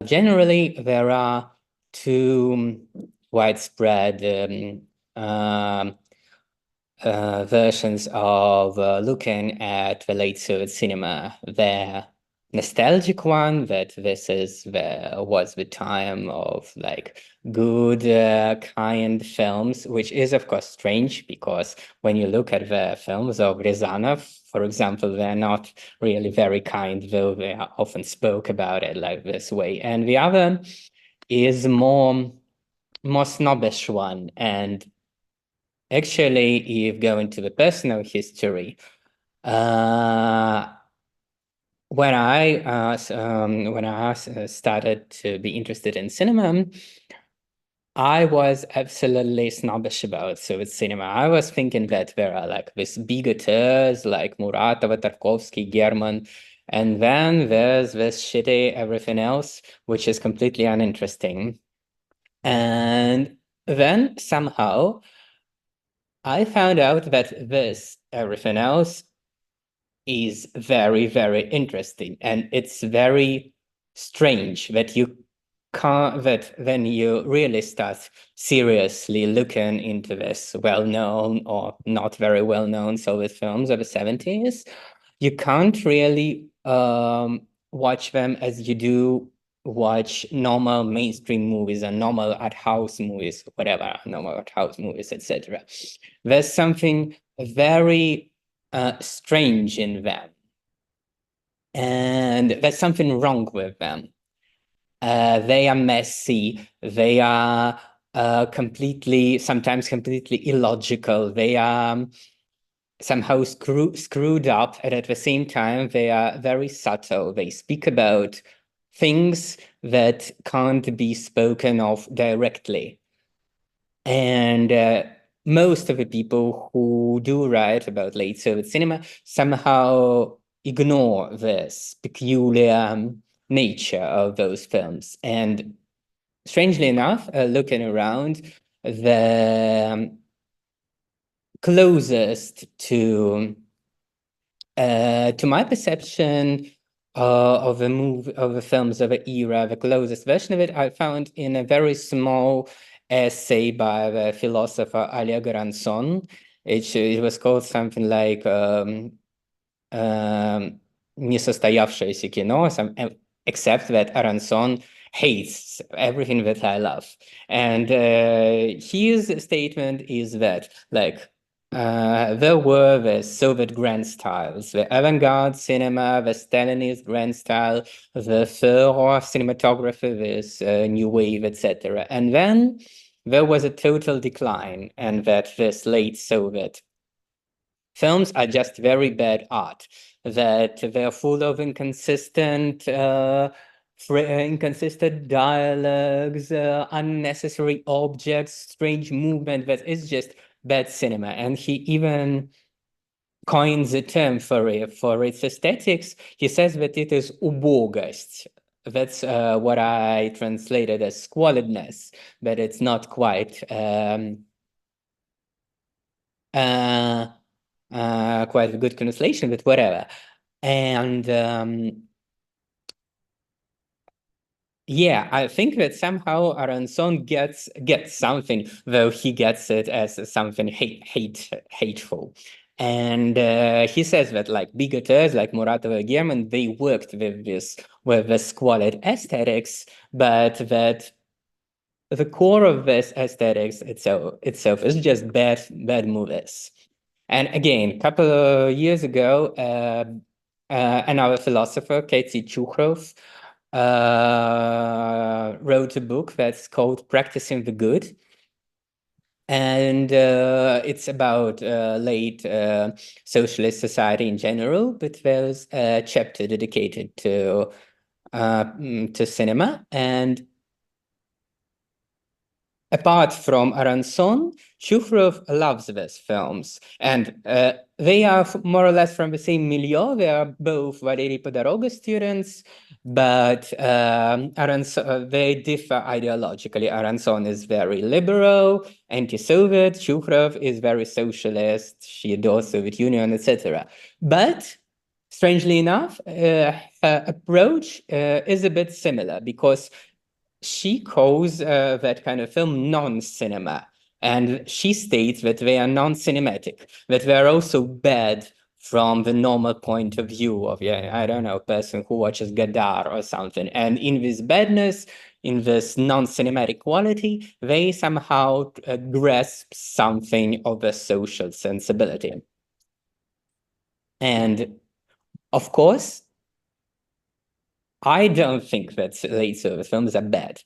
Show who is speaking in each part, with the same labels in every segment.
Speaker 1: Generally, there are two widespread versions of looking at the late Soviet cinema. The nostalgic one, that this was the time of like good, kind films, which is of course strange because when you look at the films of Rязанов, for example, they're not really very kind, though they often spoke about it like this way. And the other is more snobbish one. And actually, if you go into the personal history, when I started to be interested in cinema, I was absolutely snobbish about Soviet cinema. I was thinking that there are like these bigoteurs like Muratova, Tarkovsky, German, and then there's this shitty everything else, which is completely uninteresting. And then somehow I found out that this everything else is very, very interesting. And it's very strange that you can't, that when you really start seriously looking into this well-known or not very well-known Soviet films of the 70s, you can't really watch them as you do watch normal mainstream movies and normal art house movies, whatever, normal art house movies, etc. There's something very strange in them, and there's something wrong with them. They are messy. They are sometimes completely illogical. They are somehow screwed up, and at the same time, they are very subtle. They speak about things that can't be spoken of directly. And most of the people who do write about late Soviet cinema somehow ignore this peculiar nature of those films. And strangely enough, looking around, the closest to my perception of the films of the era, the closest version of it, I found in a very small essay by the philosopher Oleg Ranson. It was called something like "Несостоявшееся кино," except that Ranson hates everything that I love. And his statement is that, like, there were the Soviet grand styles, the avant-garde cinema, the Stalinist grand style, the Furor cinematography, this new wave, etc. And then there was a total decline, and that this late Soviet films are just very bad art, that they're full of inconsistent dialogues, unnecessary objects, strange movement, that is just bad cinema. And he even coins a term for its aesthetics. He says that it is убогость. That's what I translated as squalidness, but it's not quite quite a good translation, but whatever. And yeah, I think that somehow Aronson gets something, though he gets it as something hateful. And he says that like bigoteurs like Muratova, German, they worked with the squalid aesthetics, but that the core of this aesthetics itself is just bad movies. And again, a couple of years ago, another philosopher, Katie Chukhrov, wrote a book that's called Practicing the Good. And it's about late socialist society in general, but there's a chapter dedicated to cinema. And apart from Aronson, Chukhrov loves these films, and they are more or less from the same milieu. They are both Valery Podoroga students, but Aronson, they differ ideologically. Aronson is very liberal, anti-Soviet. Chukhrov is very socialist. She adores Soviet Union, etc. But strangely enough, her approach is a bit similar, because she calls that kind of film non-cinema. And she states that they are non-cinematic, that they are also bad from the normal point of view of, I don't know, a person who watches Gadar or something. And in this badness, in this non-cinematic quality, they somehow grasp something of a social sensibility. And of course, I don't think that late Soviet films are bad.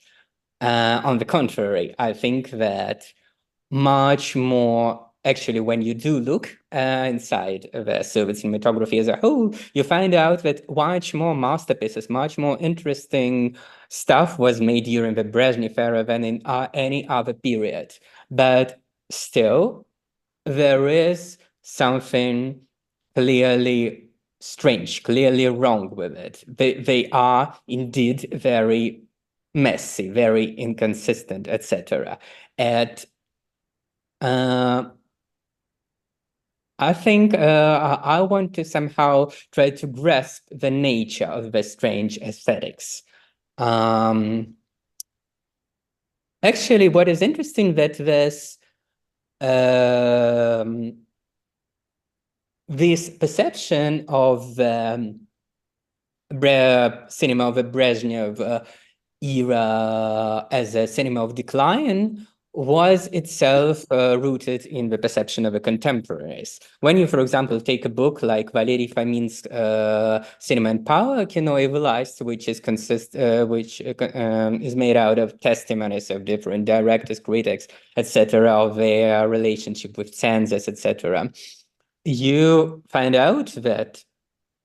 Speaker 1: On the contrary, I think that much more, actually, when you do look inside the Soviet cinematography as a whole, you find out that much more masterpieces, much more interesting stuff was made during the Brezhnev era than in any other period. But still, there is something clearly strange, clearly wrong with it. They are indeed very messy, very inconsistent, etc. And I think I want to somehow try to grasp the nature of the strange aesthetics. Actually, what is interesting that this perception of cinema of the Brezhnev era as a cinema of decline was itself rooted in the perception of the contemporaries. When you, for example, take a book like Valery Fomin's Cinema and Power, Kino Evilized, which is made out of testimonies of different directors, critics, etc., of their relationship with censors, etc., you find out that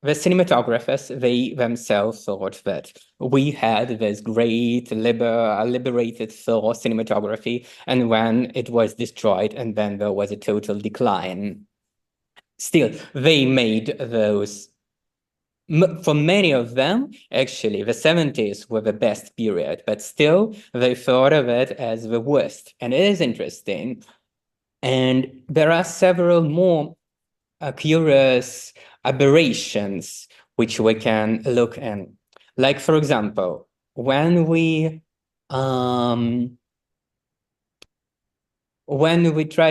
Speaker 1: the cinematographers, they themselves thought that we had this great liberated thought cinematography, and when it was destroyed, and then there was a total decline. Still, they made those. For many of them, actually, the 70s were the best period, but still, they thought of it as the worst. And it is interesting. And there are several more curious aberrations which we can look in. Like, for example, when we try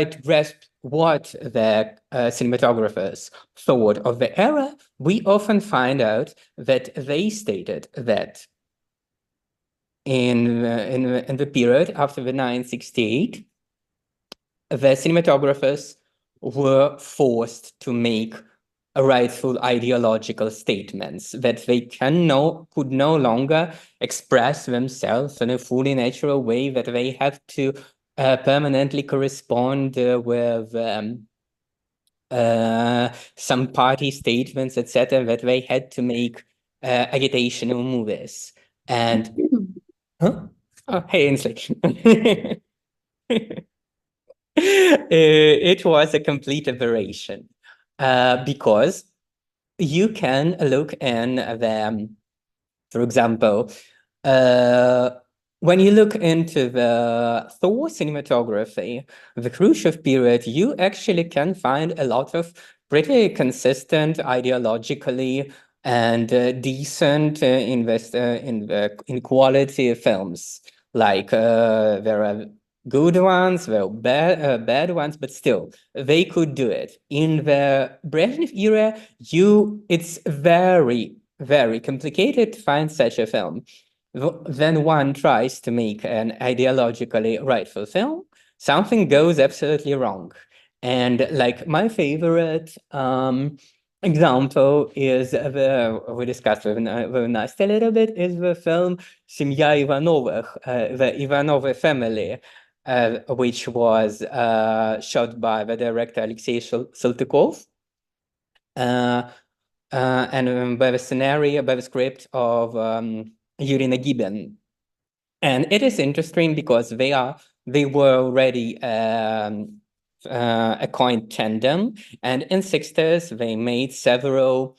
Speaker 1: to grasp what the cinematographers thought of the era, we often find out that they stated that in the period after the 1968, the cinematographers were forced to make rightful ideological statements, that they could no longer express themselves in a fully natural way, that they have to permanently correspond with some party statements, etc., that they had to make agitational movies. And huh? Oh, hey, Ainsley. It was a complete aberration, because you can look in the, for example, when you look into the Thor cinematography, the Khrushchev period, you actually can find a lot of pretty consistent ideologically and decent in quality films. Like there are good ones, there are bad ones, but still they could do it. In the Brezhnev era, it's very, very complicated to find such a film. Then one tries to make an ideologically rightful film, something goes absolutely wrong. And like my favorite example is we discussed with Nastya a little bit, is the film Семья Ivanovых, the Ivanov family, which was shot by the director Alexei Saltykov. And by the scenario, by the script of Yuri Nagibin. And it is interesting because they were already a coin tandem, and in 60s they made several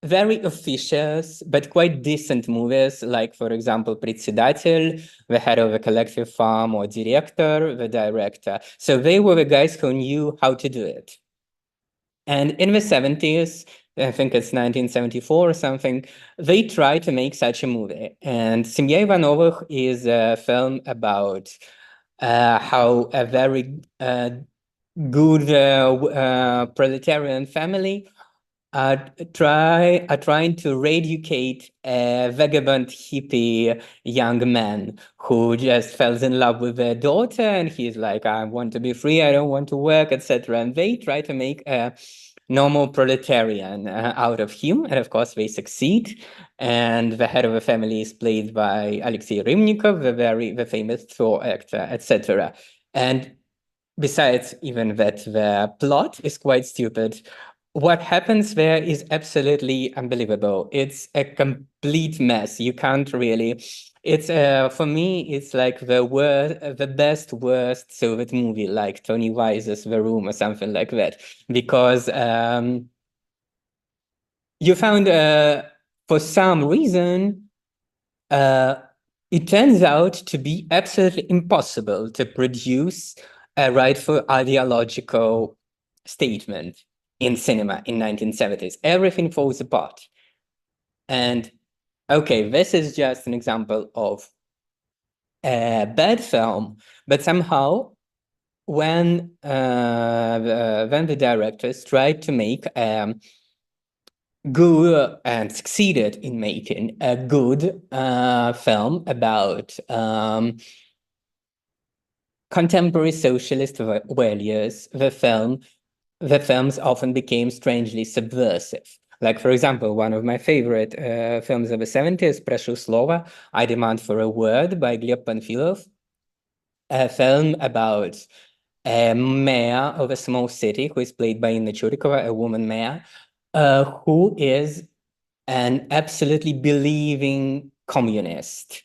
Speaker 1: very officious but quite decent movies, like, for example, Председатель, the head of a collective farm, or Director, the director. So they were the guys who knew how to do it. And in the 70s, I think it's 1974 or something. They try to make such a movie. And Семья Ивановых is a film about how a very good proletarian family are trying to re-educate a vagabond hippie young man who just falls in love with their daughter, and he's like, I want to be free, I don't want to work, etc. And they try to make a normal proletarian out of him, and of course they succeed. And the head of the family is played by Alexei Rymnikov, the famous Thor actor, etc. And besides even that the plot is quite stupid, what happens there is absolutely unbelievable. It's a complete mess. You can't really. It's for me, it's like the best worst Soviet movie, like Tony Wise's The Room or something like that, because you found for some reason it turns out to be absolutely impossible to produce a rightful ideological statement in cinema in 1970s. Everything falls apart. And okay, this is just an example of a bad film, but somehow when the directors tried to make good and succeeded in making a good film about contemporary socialist values, the films often became strangely subversive. Like, for example, one of my favorite films of the 70s, Прошу слова, I Demand for a Word by Gleb Panfilov, a film about a mayor of a small city who is played by Inna Churikova, a woman mayor, who is an absolutely believing communist.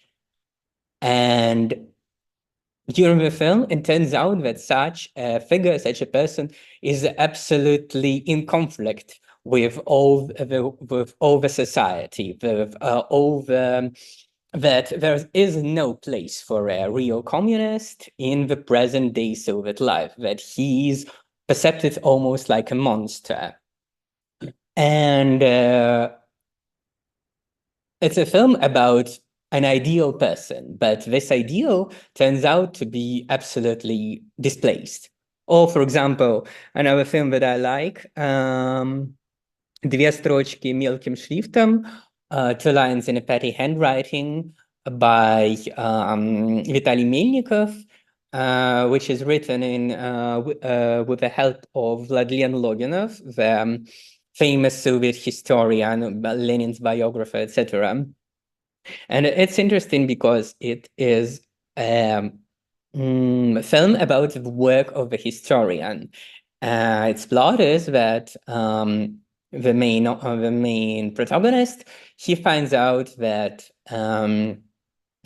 Speaker 1: And during the film, it turns out that such a figure, such a person, is absolutely in conflict with all the society, with all the that there is no place for a real communist in the present day Soviet life, that he's perceived almost like a monster. And it's a film about an ideal person, but this ideal turns out to be absolutely displaced. Or, for example, another film that I like, «Две строчки мелким шрифтом», Two Lines in a Petty Handwriting by Vitaly Melnikov, which is written in with the help of Vladlen Loginov, the famous Soviet historian, Lenin's biographer, etc. And it's interesting because it is a film about the work of the historian. Its plot is that the main protagonist, he finds out that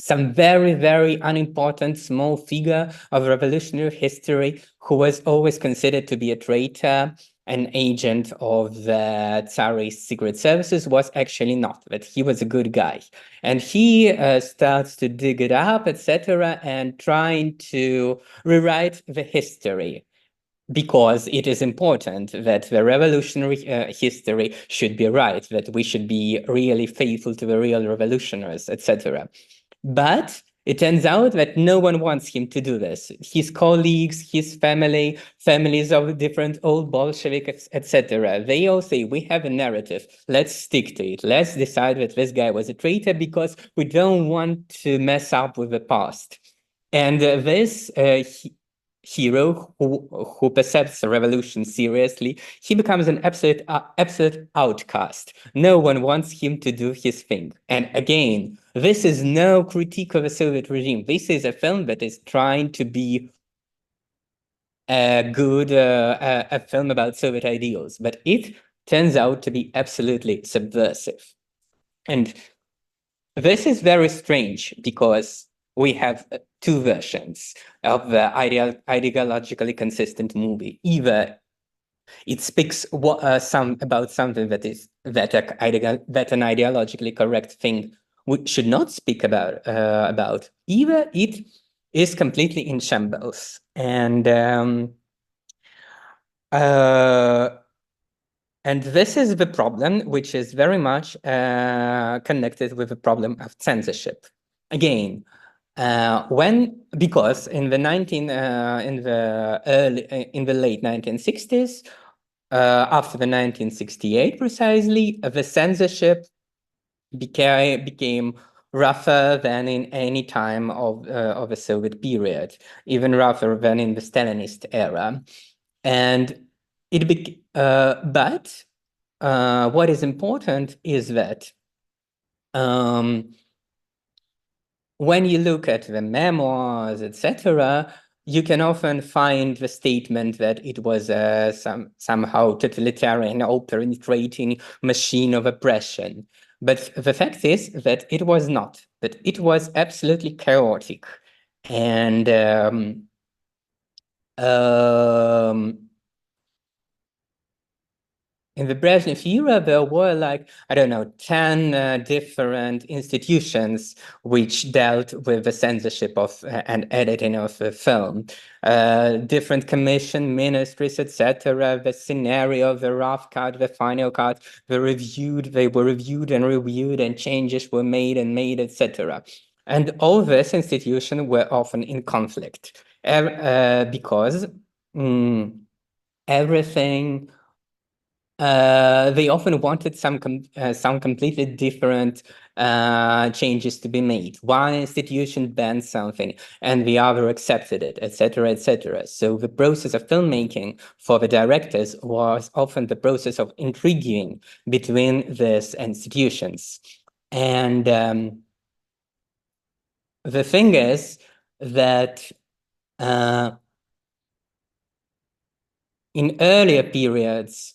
Speaker 1: some very, very unimportant small figure of revolutionary history who was always considered to be a traitor, an agent of the Tsarist secret services, was actually not, that he was a good guy. And he starts to dig it up, etc., and trying to rewrite the history, because it is important that the revolutionary history should be right, that we should be really faithful to the real revolutionaries, etc. But it turns out that no one wants him to do this. His colleagues, his family, families of different old Bolsheviks, etc. They all say, we have a narrative, let's stick to it. Let's decide that this guy was a traitor because we don't want to mess up with the past. And this hero who perceives the revolution seriously, he becomes an absolute outcast. No one wants him to do his thing. And again, this is no critique of the Soviet regime. This is a film that is trying to be a good a film about Soviet ideals, but it turns out to be absolutely subversive. And this is very strange because we have two versions of the ideologically consistent movie. Either it speaks about something that is that an ideologically correct thing we should not speak about. Either it is completely in shambles, and And this is the problem, which is very much connected with the problem of censorship. Again, because in the late 1960s, after the 1968 precisely, the censorship became rougher than in any time of the Soviet period, even rougher than in the Stalinist era. And but what is important is that when you look at the memoirs, etc., you can often find the statement that it was somehow totalitarian or penetrating machine of oppression. But the fact is that it was not, that it was absolutely chaotic. And in the Brezhnev era, there were like, I don't know, 10 different institutions which dealt with the censorship of and editing of the film. Different commission, ministries, etc. The scenario, the rough cut, the final cut, they were reviewed and changes were made, etc. And all these institutions were often in conflict because everything they often wanted some completely different changes to be made. One institution banned something and the other accepted it, etc., etc. So the process of filmmaking for the directors was often the process of intriguing between these institutions. And the thing is that in earlier periods,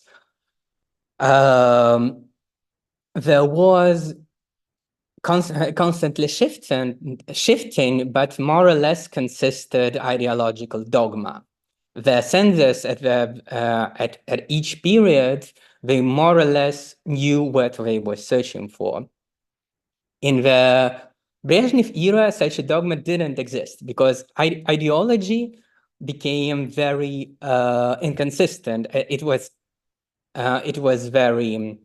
Speaker 1: there was constantly shifting, but more or less consistent ideological dogma. The censors at each period, they more or less knew what they were searching for. In the Brezhnev era, such a dogma didn't exist because ideology became very inconsistent. It was very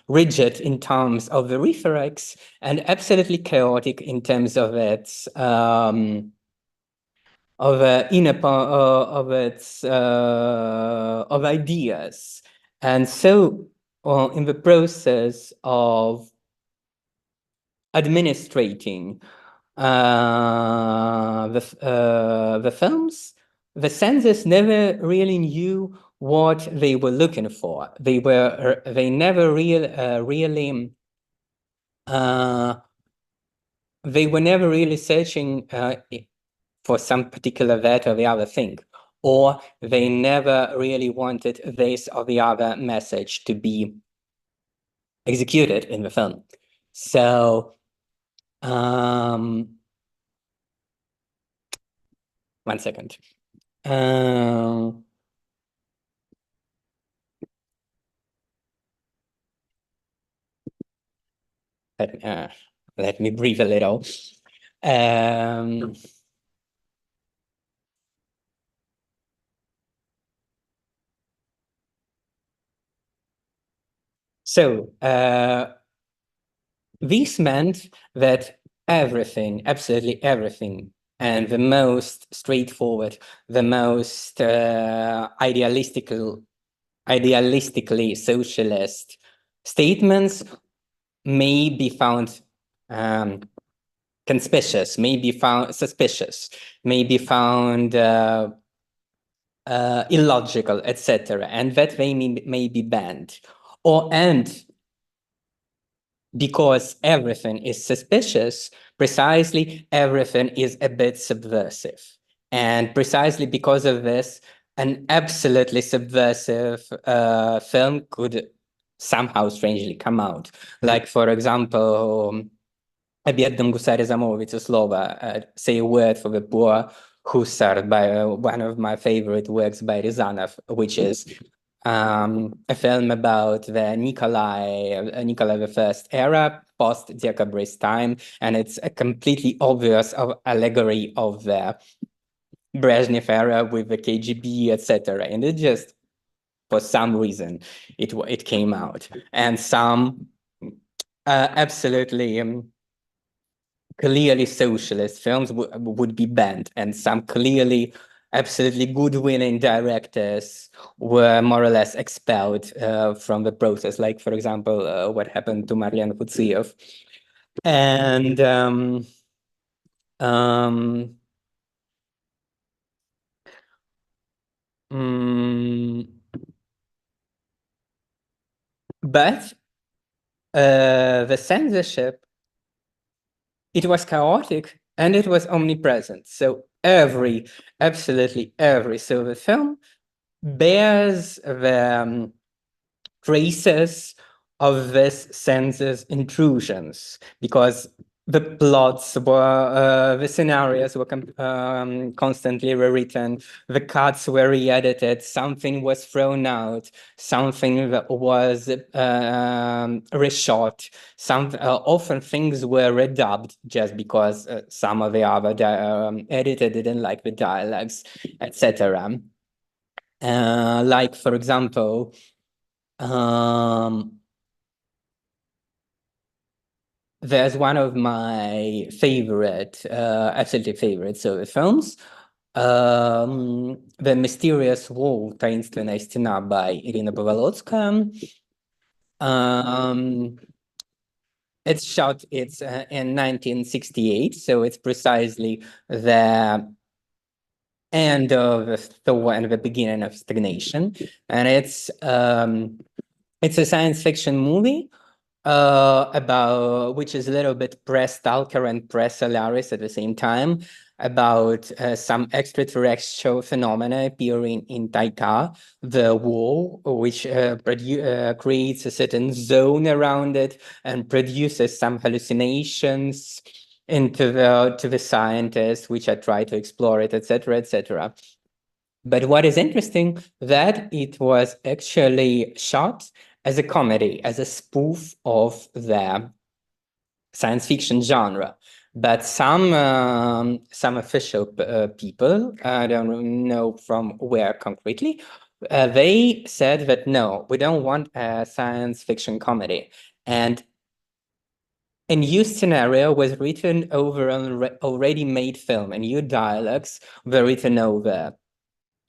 Speaker 1: rigid in terms of the rhetorics and absolutely chaotic in terms of its of ideas. And so in the process of administrating the films, the censors never really knew what they were looking for. They never searching for some particular that or the other thing, or they never really wanted this or the other message to be executed in the film. So one second. Let me breathe a little. So this meant that everything, absolutely everything, and the most straightforward, the most idealistically socialist statements may be found conspicuous, may be found suspicious, may be found illogical, etc., and that they may be banned. And because everything is suspicious, precisely everything is a bit subversive. And precisely because of this, an absolutely subversive film could somehow strangely come out. Like, for example, a biednym gusarze zamówić słowa, say a word for the poor hussar, by one of my favorite works by Ryazanov, which is a film about the Nikolai I era, post-Decabrist time, and it's a completely obvious allegory of the Brezhnev era with the KGB, etc. And it just for some reason it came out, and some absolutely clearly socialist films would be banned, and some clearly absolutely good-willing directors were more or less expelled from the process, like, for example, what happened to Marlen Futsiev. And but the censorship, it was chaotic and it was omnipresent. So absolutely every Soviet film bears the traces of this census intrusions, because the plots were, the scenarios were constantly rewritten, the cuts were re-edited, something was thrown out, something that was reshot, often things were redubbed just because some of the other editor didn't like the dialogues, etc. Like, for example, there's one of my favorite, absolutely favorite Soviet films, The Mysterious Wall, Таинственная стена by Irina Pavlovskaya. It's shot, it's in 1968, so it's precisely the end of the thaw and the beginning of stagnation, and it's a science fiction movie about, which is a little bit press-stalker and press-hilarious at the same time, about some extraterrestrial phenomena appearing in Taita, the wall, which creates a certain zone around it and produces some hallucinations to the scientists, which are trying to explore it, etc., etc. But what is interesting, that it was actually shot as a comedy, as a spoof of the science fiction genre. But some official people, I don't know from where concretely, they said that no, we don't want a science fiction comedy. And a new scenario was written over an already made film, and new dialogues were written over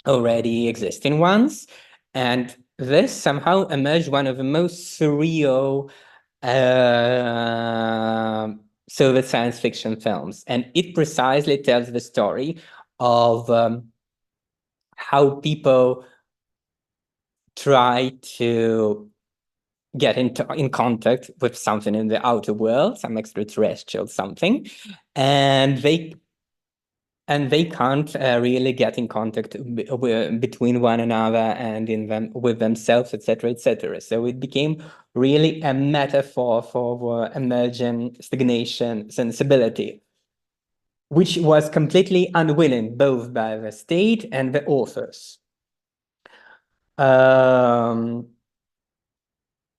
Speaker 1: already existing ones. And this somehow emerged one of the most surreal Soviet science fiction films. And it precisely tells the story of how people try to get in contact with something in the outer world, some extraterrestrial something, and they can't really get in contact between one another and with themselves, etc., etc. So it became really a metaphor for emergent stagnation sensibility, which was completely unwilling both by the state and the authors.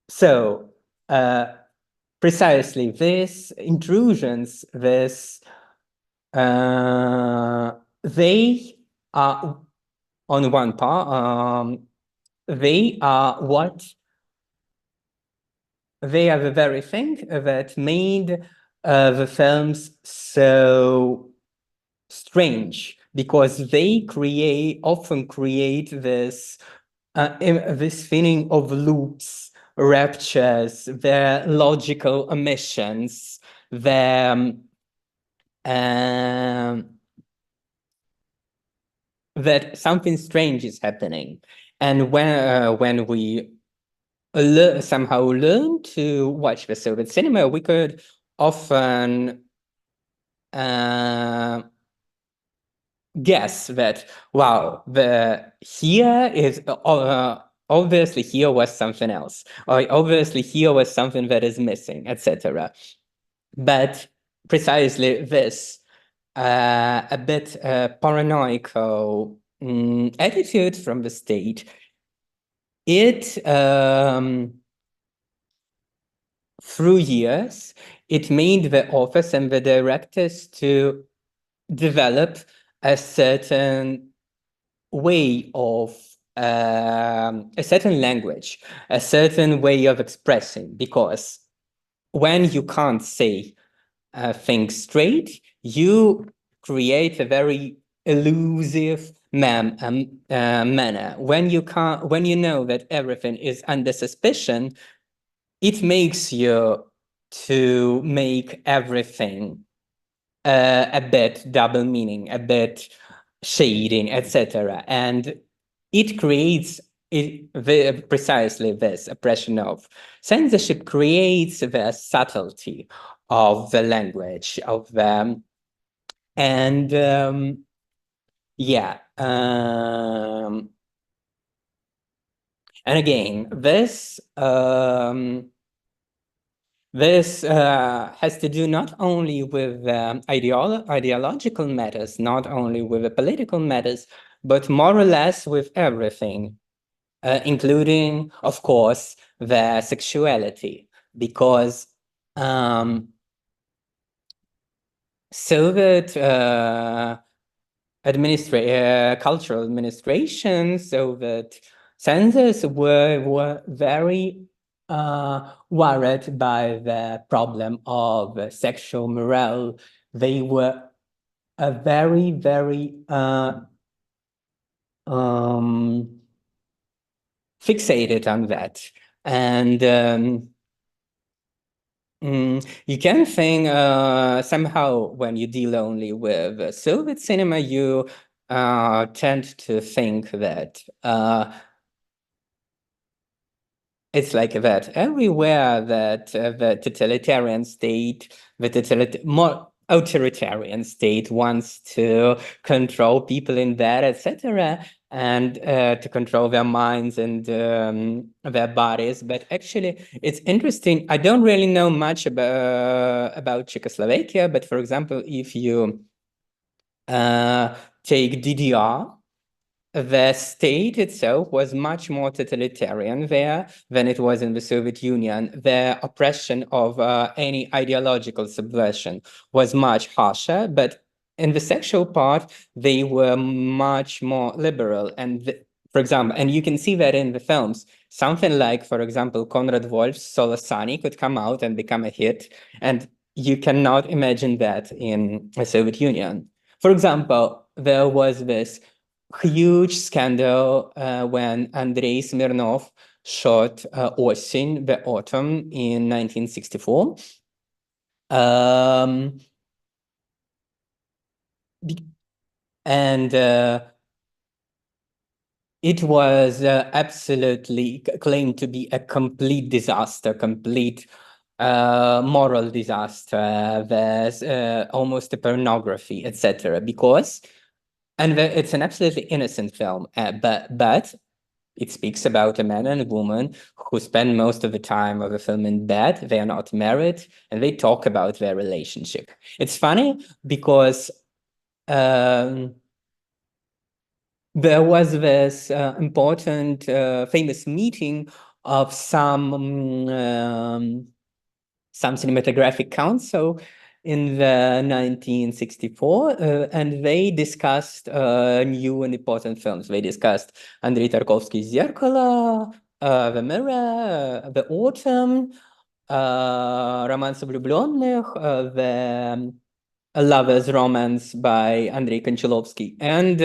Speaker 1: So precisely these intrusions, they are, on one part, they are the very thing that made the films so strange, because they often create this feeling of loops, raptures, their logical omissions, their that something strange is happening. And when we somehow learn to watch the Soviet cinema, we could often guess that, wow, here is obviously here was something else, or obviously here was something that is missing, etc. But precisely this a bit paranoiacal attitude from the state, it through years, it made the authors and the directors to develop a certain way of a certain language, a certain way of expressing, because when you can't say things straight, you create a very elusive manner. When you know that everything is under suspicion, it makes you to make everything a bit double meaning, a bit shading, etc. And it creates precisely this oppression of censorship creates the subtlety of the language of them. And yeah, and again, this has to do not only with ideological matters, not only with the political matters, but more or less with everything, including, of course, their sexuality, because Soviet cultural administration, Soviet censors were very worried by the problem of sexual morale. They were very, very fixated on that. And you can think somehow when you deal only with Soviet cinema, you tend to think that it's like that everywhere that the totalitarian state, more authoritarian state wants to control people in that, etc., and to control their minds and their bodies. But actually, it's interesting. I don't really know much about Czechoslovakia, but for example, if you take DDR, the state itself was much more totalitarian there than it was in the Soviet Union. The oppression of any ideological subversion was much harsher, but in the sexual part, they were much more liberal. And for example, and you can see that in the films, something like, for example, Konrad Wolf's Solosani could come out and become a hit, and you cannot imagine that in the Soviet Union. For example, there was this huge scandal when Andrei Smirnov shot Osin, the autumn, in 1964. And it was absolutely claimed to be a complete disaster, complete moral disaster. There's almost a pornography, etc. Because, and it's an absolutely innocent film, but it speaks about a man and a woman who spend most of the time of the film in bed. They are not married, and they talk about their relationship. It's funny because there was this important, famous meeting of some cinematographic council in the 1964, and they discussed new and important films. They discussed Andrei Tarkovsky's Zerkalo, The Mirror, The Autumn, Romance влюбленных, The Lover's Romance by Andrei Konchalovsky, and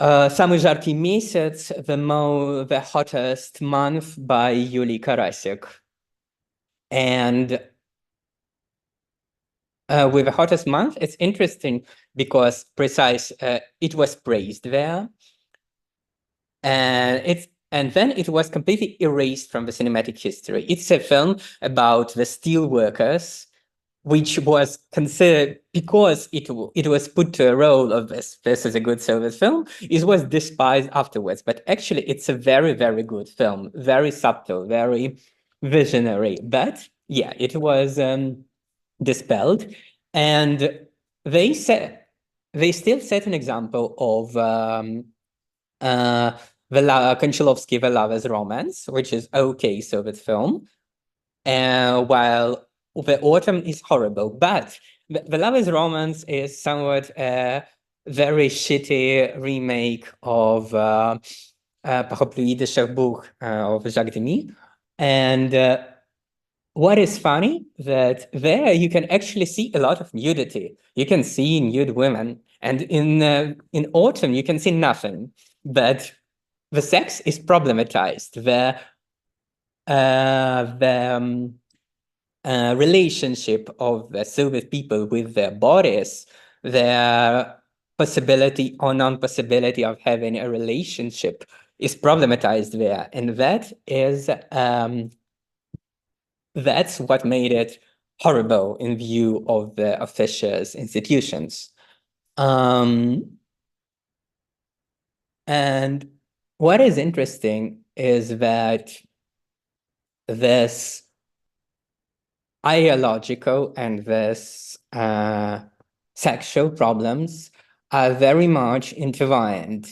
Speaker 1: Самый жаркий месяц, the hottest month by Yuli Karasik. And with the hottest month, it's interesting because it was praised there, and then it was completely erased from the cinematic history. It's a film about the steel workers, which was considered, because it was put to a role of this is a good Soviet film, it was despised afterwards. But actually, it's a very, very good film, very subtle, very visionary. But yeah, it was dispelled, and they still set an example of Konchalovsky, The Lover's Romance, which is okay Soviet film, while The Autumn is horrible. But The Lover's Romance is somewhat very shitty remake of Parapluie Cherbourg of Jacques Demy. And what is funny that there you can actually see a lot of nudity. You can see nude women, and in Autumn you can see nothing. But the sex is problematized. The relationship of the Soviet people with their bodies, their possibility or non-possibility of having a relationship is problematized there, and that's what made it horrible in view of the officious institutions. And what is interesting is that this ideological and this sexual problems are very much intertwined.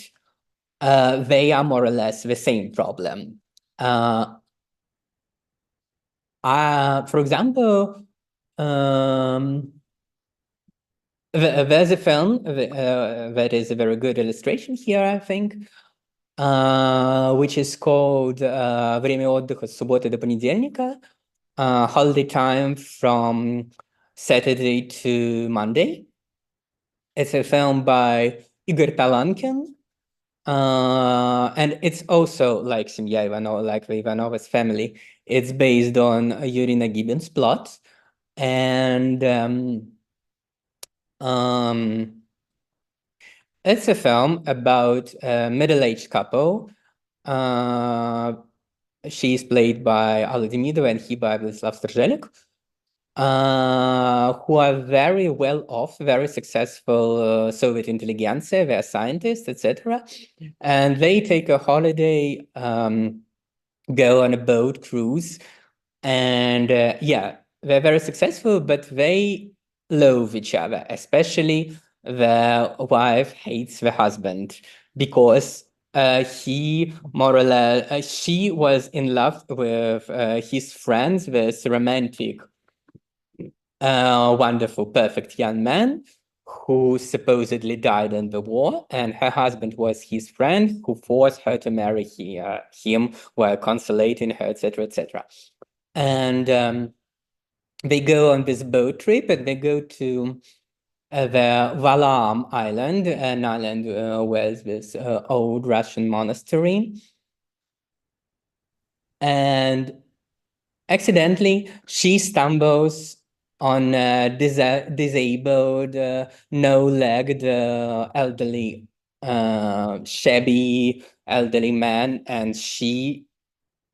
Speaker 1: They are more or less the same problem. For example, there's a film that is a very good illustration here, I think, which is called «Время отдыха с субботы до понедельника», holiday time from Saturday to Monday. It's a film by Igor Gulin, and it's also like Semya Ivanova, like the Ivanova's family. It's based on Yurina Gibbon's plot, and it's a film about a middle-aged couple. She's played by Alla Demidova and he by Vladislav Strzhelik, who are very well off, very successful Soviet intelligentsia, they're scientists, etc. And they take a holiday, go on a boat cruise, and yeah, they're very successful, but they loathe each other, especially the wife hates the husband because he more or less, she was in love with his friends, this romantic, wonderful, perfect young man who supposedly died in the war, and her husband was his friend who forced her to marry him while consolating her, etc., etc. And they go on this boat trip, and they go to the Valam Island, an island where this old Russian monastery. And accidentally, she stumbles on a disabled, no-legged, elderly, shabby elderly man, and she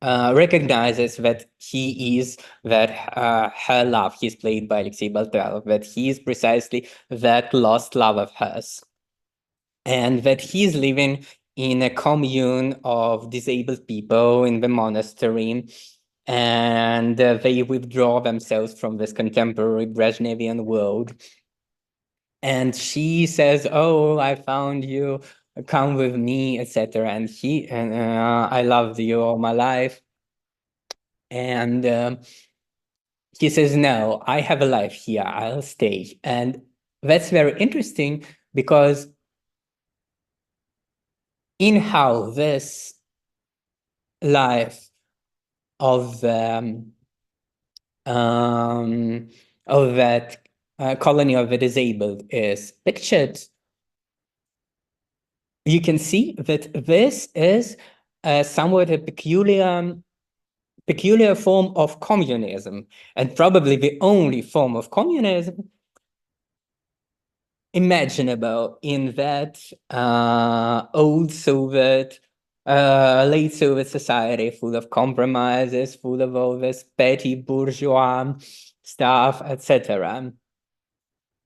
Speaker 1: recognizes that he is her love. He's played by Alexei Baltarov, that he is precisely that lost love of hers, and that he's living in a commune of disabled people in the monastery, and they withdraw themselves from this contemporary Brezhnevian world. And she says, "Oh, I found you, come with me," etc. And I loved you all my life. And he says, "No, I have a life here, I'll stay." And that's very interesting because in how this life of that colony of the disabled is pictured, you can see that this is somewhat a peculiar form of communism, and probably the only form of communism imaginable in that old Soviet, late Soviet society, full of compromises, full of all this petty bourgeois stuff, etc.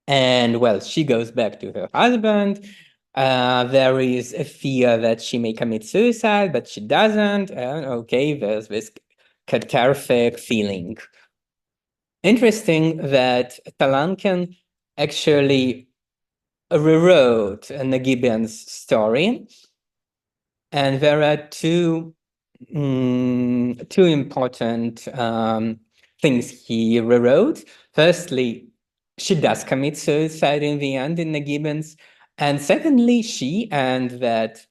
Speaker 1: And well, she goes back to her husband. There is a fear that she may commit suicide, but she doesn't. Okay, there's this cathartic feeling. Interesting that Talankin actually rewrote Nagibian's story, and there are two important things he rewrote. Firstly, she does commit suicide in the end in Nagibian's, And secondly, she and that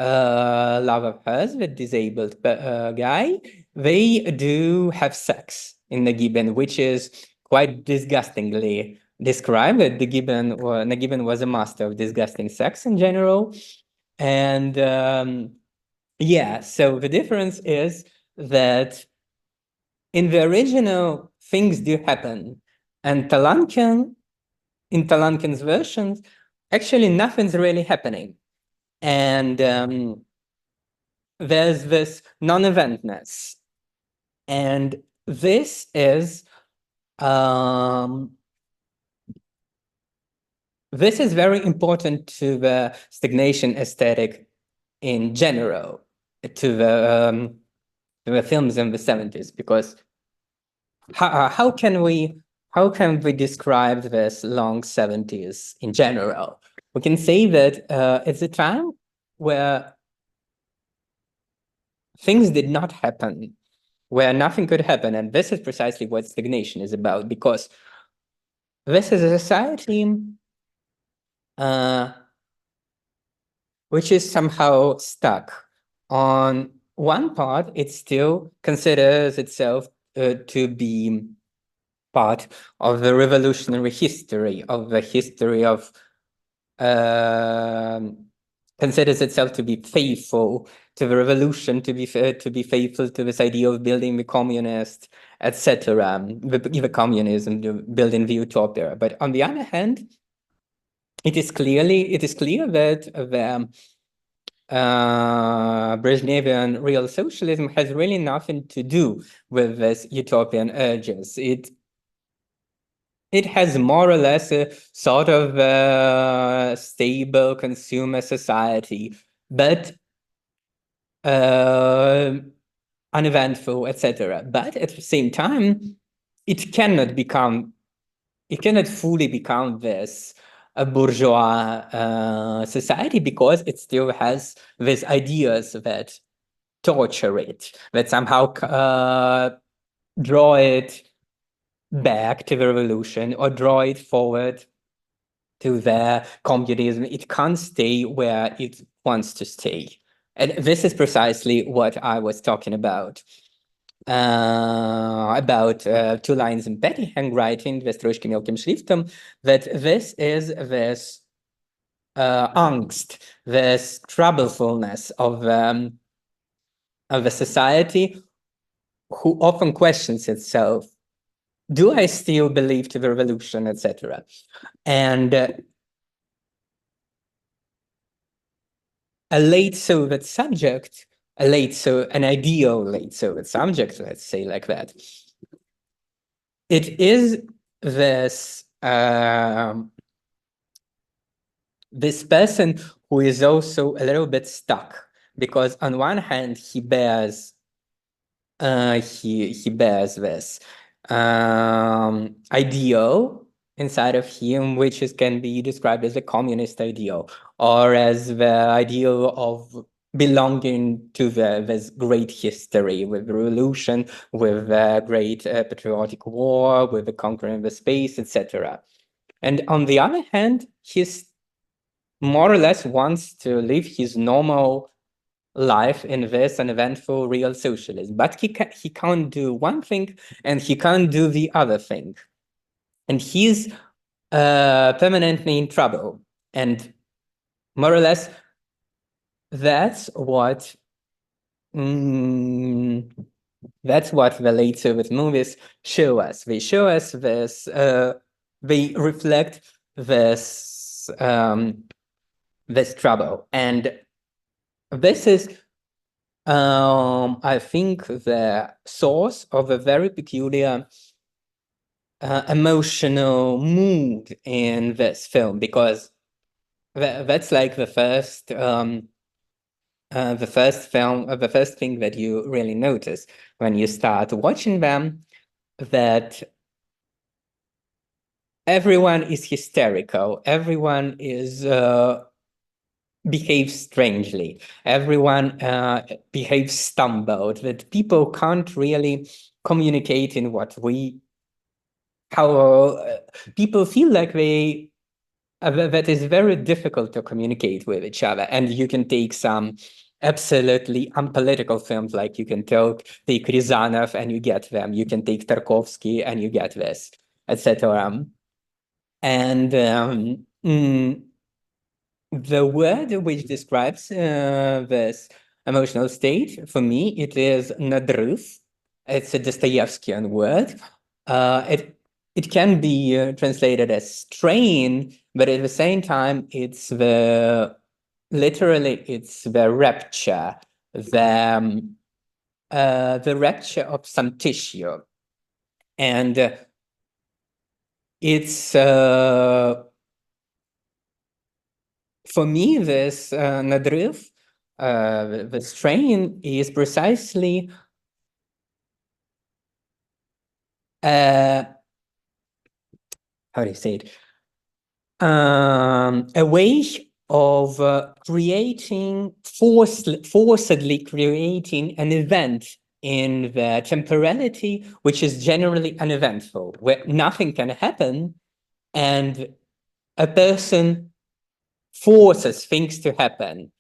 Speaker 1: love of hers, the disabled guy, they do have sex in the Gibbon, which is quite disgustingly described. That the Gibbon was a master of disgusting sex in general. And yeah, so the difference is that in the original, things do happen. And in Talankin's versions, actually nothing's really happening. And there's this non-eventness. And this is very important to the stagnation aesthetic in general, to the films in the 70s, because how can we describe this long 70s in general? We can say that it's a time where things did not happen, where nothing could happen. And this is precisely what stagnation is about, because this is a society which is somehow stuck. On one part, it still considers itself to be part of the revolutionary history, of the history of considers itself to be faithful to the revolution, to be faithful to this idea of building the communist, etc., the communism, building the utopia. But on the other hand, it is clear that the Brezhnevian real socialism has really nothing to do with this utopian urges. It has more or less a sort of stable consumer society, but uneventful, etc. But at the same time, it cannot fully become this a bourgeois society, because it still has these ideas that torture it, that somehow draw it back to the revolution or draw it forward to the communism. It can't stay where it wants to stay. And this is precisely what I was talking about. Two lines in petty handwriting, две строчки мелким шрифтом, that this is this angst, this troublefulness of a society who often questions itself. Do I still believe to the revolution, etc.? And a late Soviet subject, an ideal late Soviet subject, let's say like that. It is this this person who is also a little bit stuck, because on one hand he bears this ideal inside of him, which can be described as a communist ideal, or as the ideal of belonging to this great history, with the revolution, with the great patriotic war, with the conquering the space, etc. And on the other hand, he's more or less wants to live his normal life in this uneventful real socialism, but he can't do one thing and he can't do the other thing, and he's permanently in trouble. And more or less, that's what the late Soviet movies show us. They show us this. They reflect this this trouble, and this is, I think, the source of a very peculiar emotional mood in this film, because that's like the first thing that you really notice when you start watching them, that everyone is hysterical, everyone is behaves strangely, everyone behaves stumbled, that people can't really communicate in how people feel like they that is very difficult to communicate with each other. And you can take some absolutely unpolitical films, like you can take Ryazanov and you get them. You can take Tarkovsky and you get this, etc. And the word which describes this emotional state, for me, it is nadrыв. It's a Dostoevskian word. It can be translated as strain, but at the same time, it's literally the rupture, the rupture of some tissue, and it's for me, this nadrыв, the strain, is precisely how do you say it? A way of forcedly creating an event in the temporality, which is generally uneventful, where nothing can happen, and a person forces things to happen.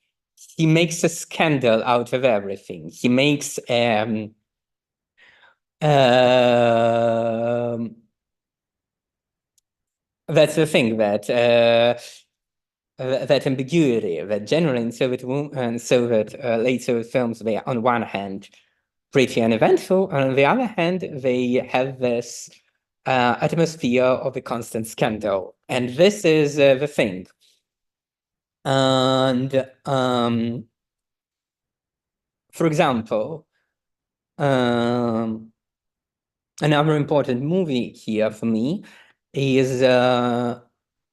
Speaker 1: He makes a scandal out of everything. He makes that's the thing, that that ambiguity, that generally in Soviet and Soviet late Soviet films, they are on one hand pretty uneventful, and on the other hand, they have this atmosphere of a constant scandal, and this is the thing. And for example, another important movie here for me is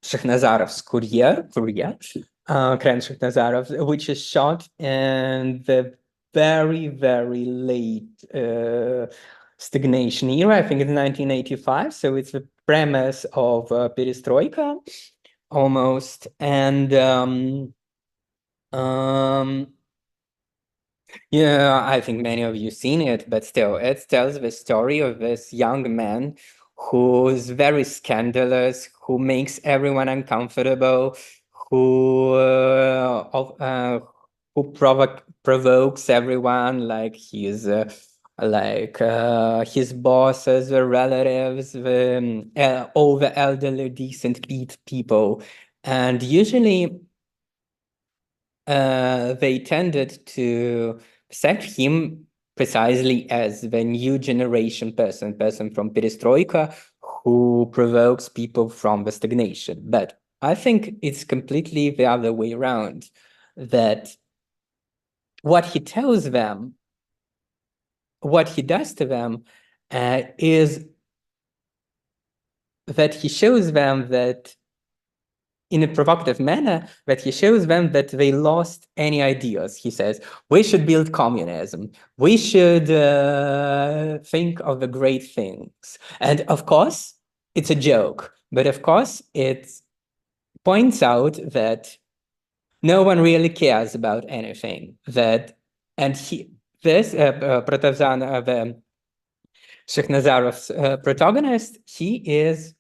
Speaker 1: Shahnazarov's Courier, Kren Shahnazarov's, which is shot in the very, very late stagnation era. I think it's 1985. So it's the premise of perestroika almost. And yeah, I think many of you seen it, but still, it tells the story of this young man who's very scandalous, who makes everyone uncomfortable, who provokes everyone, like his his bosses, the relatives, all the elderly, decent people, and usually they tended to set him precisely as the new generation person from perestroika who provokes people from the stagnation. But I think it's completely the other way around, that what he tells them, what he does to them, is that he shows them that in a provocative manner, that he shows them that they lost any ideas. He says, we should build communism. We should think of the great things. And of course, it's a joke. But of course, it points out that no one really cares about anything. And this Protazan, the Sheknazarov's protagonist, he is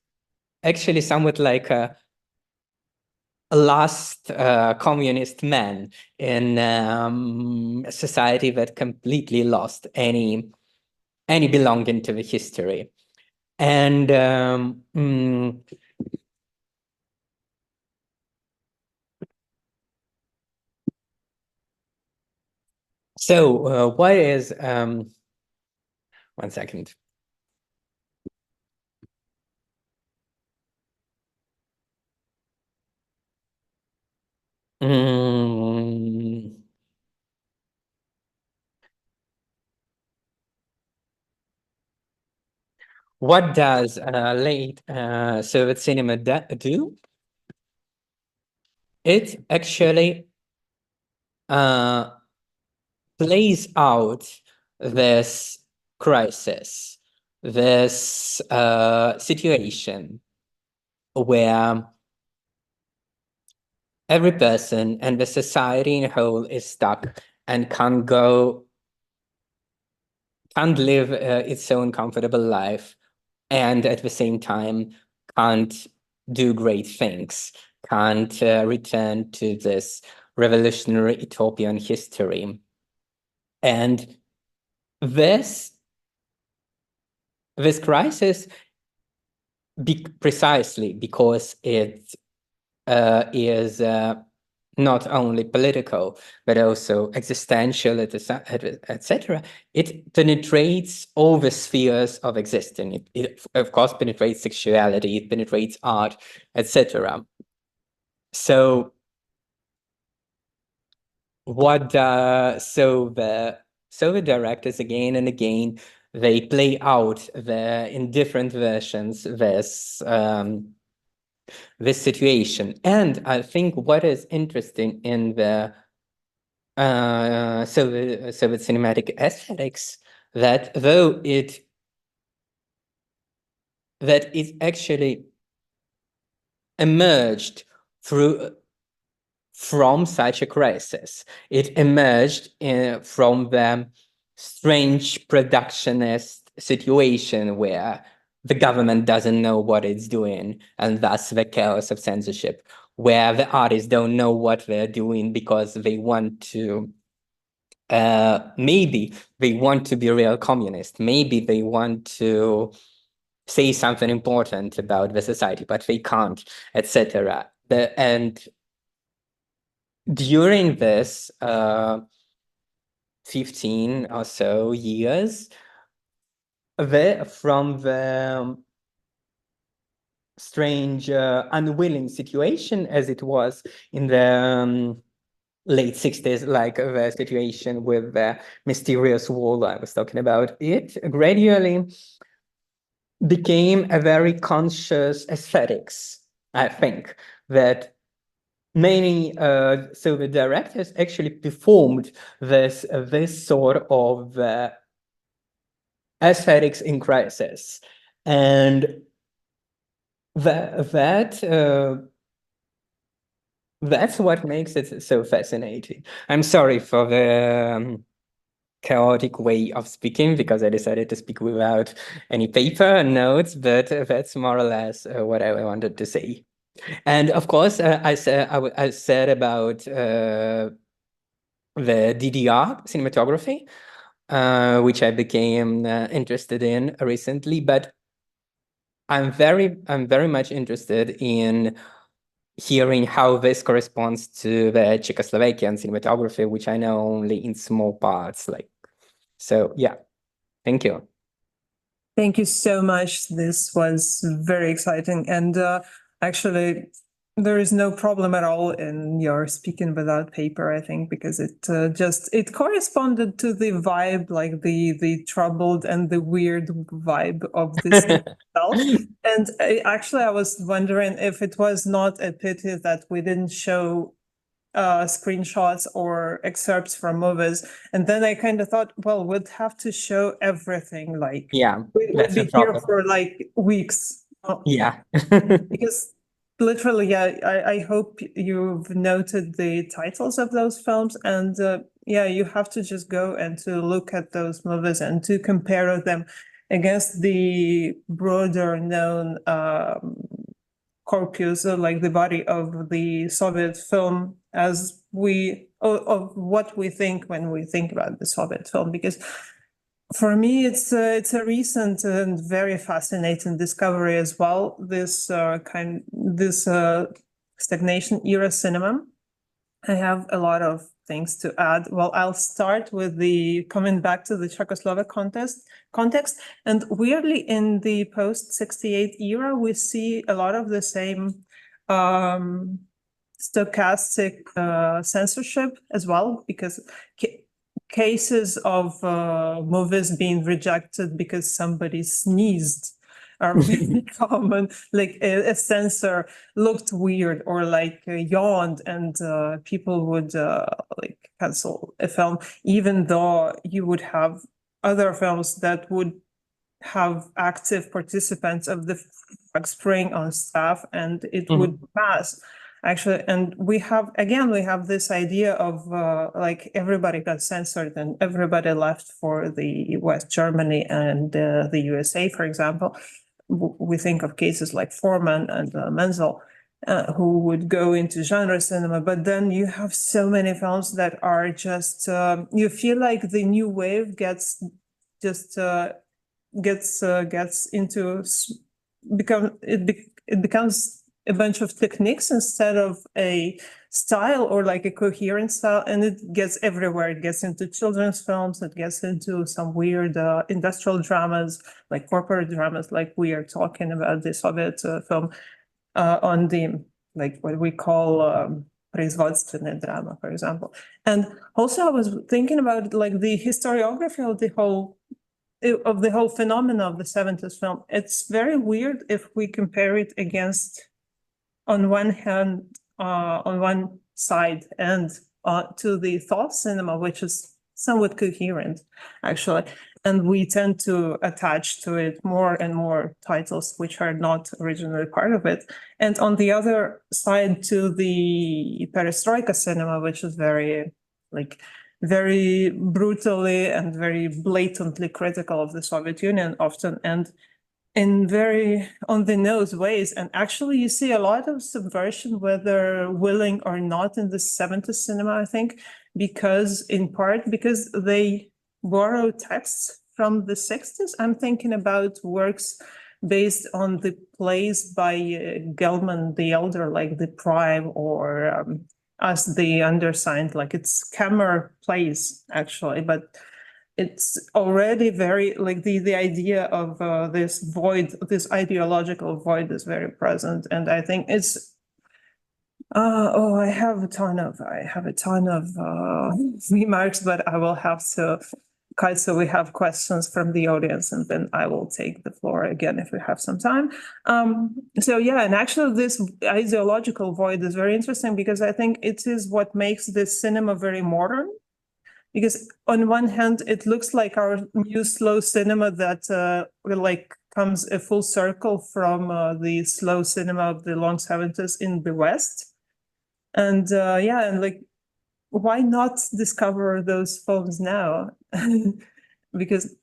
Speaker 1: actually somewhat like a last communist man in a society that completely lost any belonging to the history. And so what is 1 second. What does late Soviet cinema do? It actually plays out this crisis, this situation where every person and the society in whole is stuck and can't live its own comfortable life, and at the same time can't do great things. can't return to this revolutionary utopian history. And this crisis, precisely because it is not only political, but also existential, etc. It penetrates all the spheres of existence. It of course penetrates sexuality, it penetrates art, etc. So the Soviet directors again and again, they play out in different versions this situation. And I think what is interesting in the Soviet cinematic aesthetics, that though it actually emerged from such a crisis. It emerged from the strange productionist situation where the government doesn't know what it's doing, and thus the chaos of censorship, where the artists don't know what they're doing because they want to maybe they want to be real communist, maybe they want to say something important about the society, but they can't, etc. And during this 15 or so years, from the strange unwilling situation as it was in the late 60s, like the situation with the mysterious wall I was talking about, it gradually became a very conscious aesthetics, I think, that many Soviet directors actually performed this sort of aesthetics in crisis, and that's what makes it so fascinating. I'm sorry for the chaotic way of speaking, because I decided to speak without any paper and notes, but that's more or less what I wanted to say. And of course, I said about the DDR cinematography, which I became interested in recently. But I'm very much interested in hearing how this corresponds to the Czechoslovakian cinematography, which I know only in small parts. So yeah, thank you.
Speaker 2: Thank you so much. This was very exciting. And actually, there is no problem at all in your speaking without paper, I think, because it corresponded to the vibe, like the troubled and the weird vibe of this itself. And I was wondering if it was not a pity that we didn't show screenshots or excerpts from movies, and then I kind of thought, well, we'd have to show everything, like we'd be here for like weeks.
Speaker 1: Yeah.
Speaker 2: Because literally, yeah, I hope you've noted the titles of those films, and yeah, you have to just go and to look at those movies and to compare them against the broader known corpus, like the body of the Soviet film, as of what we think when we think about the Soviet film. Because for me, it's a recent and very fascinating discovery as well. This stagnation era cinema. I have a lot of things to add. Well, I'll start with coming back to the Czechoslovak context. And weirdly, in the post-68 era, we see a lot of the same stochastic censorship as well, because cases of movies being rejected because somebody sneezed are really common. Like a censor looked weird or like yawned, and people would like cancel a film, even though you would have other films that would have active participants of the flag spraying on staff, and it would pass. Actually, and we have this idea of like everybody got censored and everybody left for the West Germany and the USA, for example. We think of cases like Foreman and Menzel. who would go into genre cinema. But then you have so many films that are just, you feel like the new wave gets into, it becomes a bunch of techniques instead of a style or like a coherent style, and it gets everywhere. It gets into children's films, it gets into some weird industrial dramas, like corporate dramas, like we are talking about the Soviet film on the, like what we call производственная drama, for example. And also I was thinking about like the historiography of the whole phenomena of the 70s film. It's very weird if we compare it against, on one hand, on one side, and to the thought cinema, which is somewhat coherent, actually. And we tend to attach to it more and more titles which are not originally part of it. And on the other side, to the perestroika cinema, which is very, like, very brutally and very blatantly critical of the Soviet Union often, and in very on the nose ways. And actually you see a lot of subversion, whether willing or not, in the 70s cinema, I think, because in part because they borrow texts from the 60s. I'm thinking about works based on the plays by Gelman the Elder, like The Prime, or Us the Undersigned. Like, it's camera plays, actually, but it's already very, like, the idea of this void, this ideological void, is very present. And I think it's I have a ton of remarks, but I will have to cut, so we have questions from the audience, and then I will take the floor again if we have some time. So yeah, and actually this ideological void is very interesting, because I think it is what makes this cinema very modern. Because on one hand, it looks like our new slow cinema that like comes a full circle from the slow cinema of the long 70s in the West. And yeah, and like, why not discover those films now? Because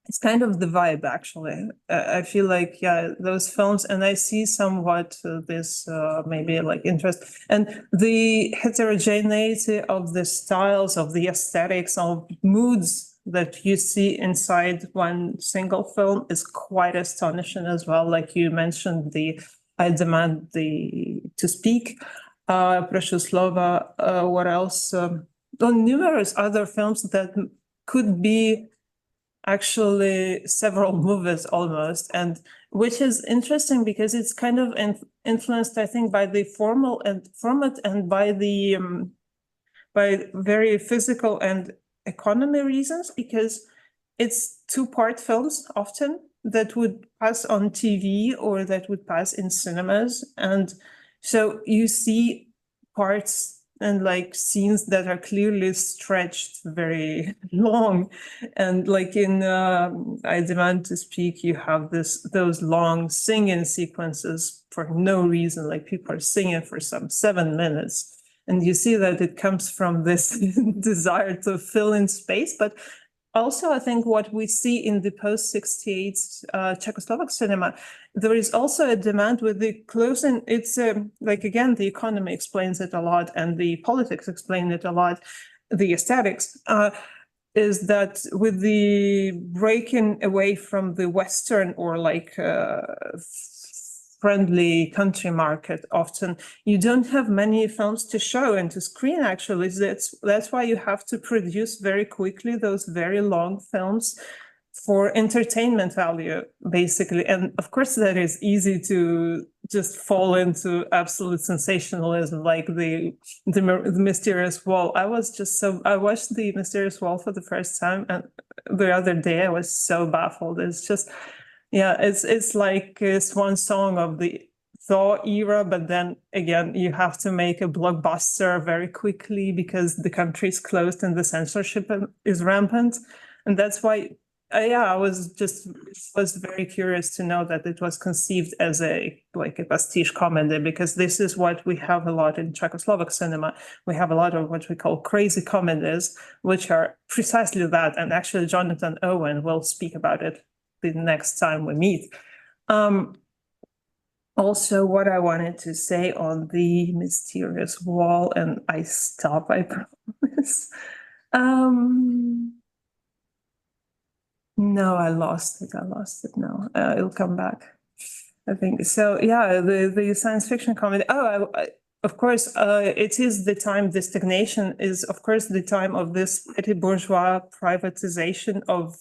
Speaker 2: it's kind of the vibe, actually. I feel like, yeah, those films, and I see somewhat this maybe like interest, and the heterogeneity of the styles, of the aesthetics, of moods that you see inside one single film is quite astonishing as well. Like you mentioned, the I Demand to Speak, Proszę Slova, what else? Numerous other films that could be actually several movies almost, and which is interesting because it's kind of influenced, I think, by the format and by the by very physical and economy reasons, because it's two-part films often that would pass on TV or that would pass in cinemas, and so you see parts and like scenes that are clearly stretched very long. And like in I Demand to Speak, you have those long singing sequences for no reason, like people are singing for some 7 minutes. And you see that it comes from this desire to fill in space. But also, I think what we see in the post-68 Czechoslovak cinema, there is also a demand with the closing. It's like, again, the economy explains it a lot, and the politics explain it a lot, the aesthetics, is that with the breaking away from the Western or like friendly country market, often you don't have many films to show and to screen. Actually, that's why you have to produce very quickly those very long films for entertainment value, basically. And of course, that is easy to just fall into absolute sensationalism, like the Mysterious Wall. I watched the Mysterious Wall for the first time, and the other day I was so baffled. It's just, yeah, it's like a swan song of the Thaw era, but then again, you have to make a blockbuster very quickly because the country is closed and the censorship is rampant. And that's why, I was very curious to know that it was conceived as a pastiche comedy, because this is what we have a lot in Czechoslovak cinema. We have a lot of what we call crazy comedies, which are precisely that. And actually, Jonathan Owen will speak about it the next time we meet. Also, what I wanted to say on the mysterious wall, and I stop, I promise. No, I lost it. No, it'll come back. I think so. Yeah, the science fiction comedy. Oh, of course, it is the time. The stagnation is, of course, the time of this petty bourgeois privatization of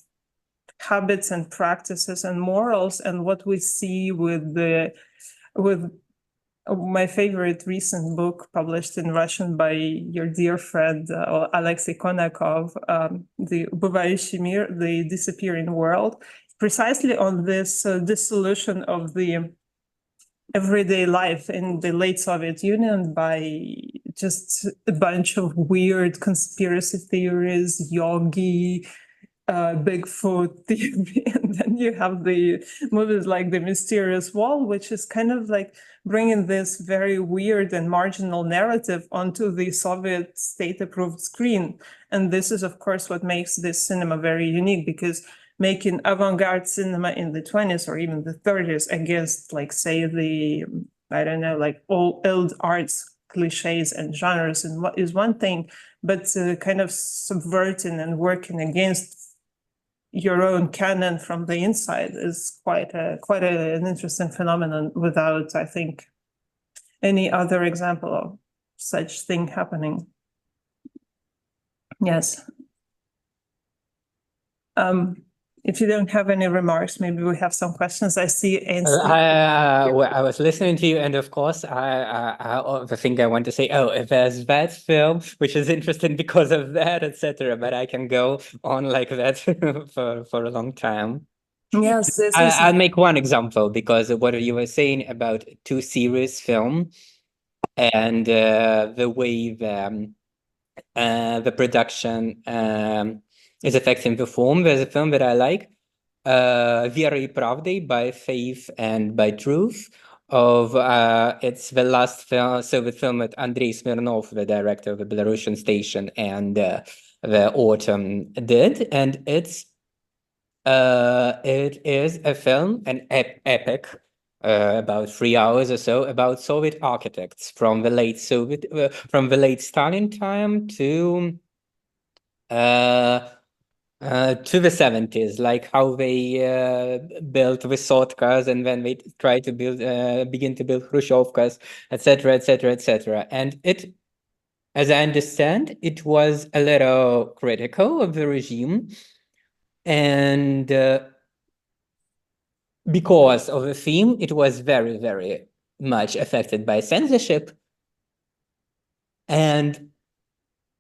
Speaker 2: habits and practices and morals, and what we see with my favorite recent book published in Russian by your dear friend Alexei Konakov, the Бывающий мир, the disappearing world, precisely on this dissolution of the everyday life in the late Soviet Union by just a bunch of weird conspiracy theories, yogi, Bigfoot theory, and then you have the movies like The Mysterious Wall, which is kind of like bringing this very weird and marginal narrative onto the Soviet state-approved screen. And this is, of course, what makes this cinema very unique, because making avant-garde cinema in the 20s or even the 30s against, like, say, the, I don't know, like old arts cliches and genres is one thing, but kind of subverting and working against your own canon from the inside is quite an interesting phenomenon without, I think, any other example of such thing happening. Yes. If you don't have any remarks, maybe we have some questions. I see Ainsley.
Speaker 1: I was listening to you, and of course, the thing I want to say, oh, if there's that film, which is interesting because of that, etc. But I can go on like that for a long time.
Speaker 2: Yes, this is
Speaker 1: I'll make one example, because of what you were saying about two series film and the way the production is affecting the form. There's a film that I like, Vera и Pravda, by Faith and by Truth. It's the last film, Soviet film that Andrei Smirnov, the director of the Belarusian Station and the Autumn, did, and it is a film, an epic, about 3 hours or so, about Soviet architects from the late Stalin time to the 70s, like how they built Vysotkas, and then they tried to begin to build Khrushchevkas, etc., etc., etc. And it, as I understand, it was a little critical of the regime, and because of the theme, it was very, very much affected by censorship. And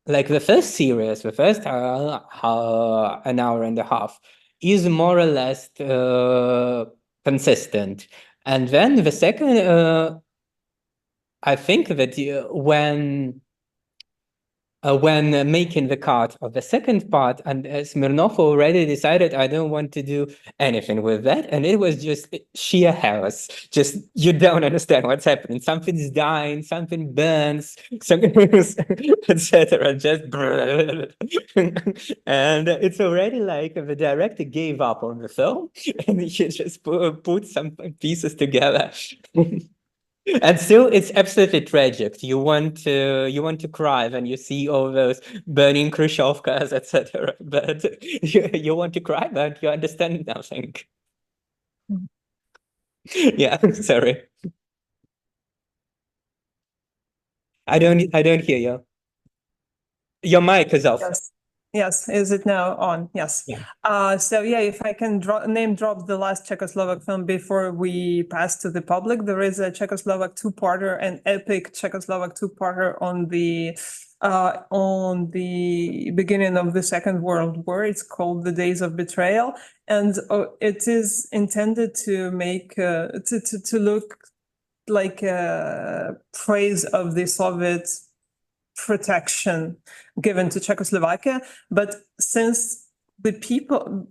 Speaker 1: like the first series, the first an hour and a half is more or less consistent. And then the second, I think that when making the cut of the second part, and Smirnov already decided, I don't want to do anything with that, and it was just sheer chaos. Just, you don't understand what's happening. Something's dying, something burns, something, etc. Just and it's already like the director gave up on the film, and he just put some pieces together. And still, it's absolutely tragic. You want to cry when you see all those burning Khrushchevkas, etc. But you want to cry, but you understand nothing. Yeah, sorry. I don't hear you. Your mic is off.
Speaker 2: Yes. Yes, is it now on? Yes.
Speaker 1: Yeah.
Speaker 2: So yeah, if I can name drop the last Czechoslovak film before we pass to the public, there is a Czechoslovak two-parter, an epic Czechoslovak two-parter on the beginning of the Second World War. It's called The Days of Betrayal, and it is intended to make to look like a praise of the Soviet protection given to Czechoslovakia, but since the people,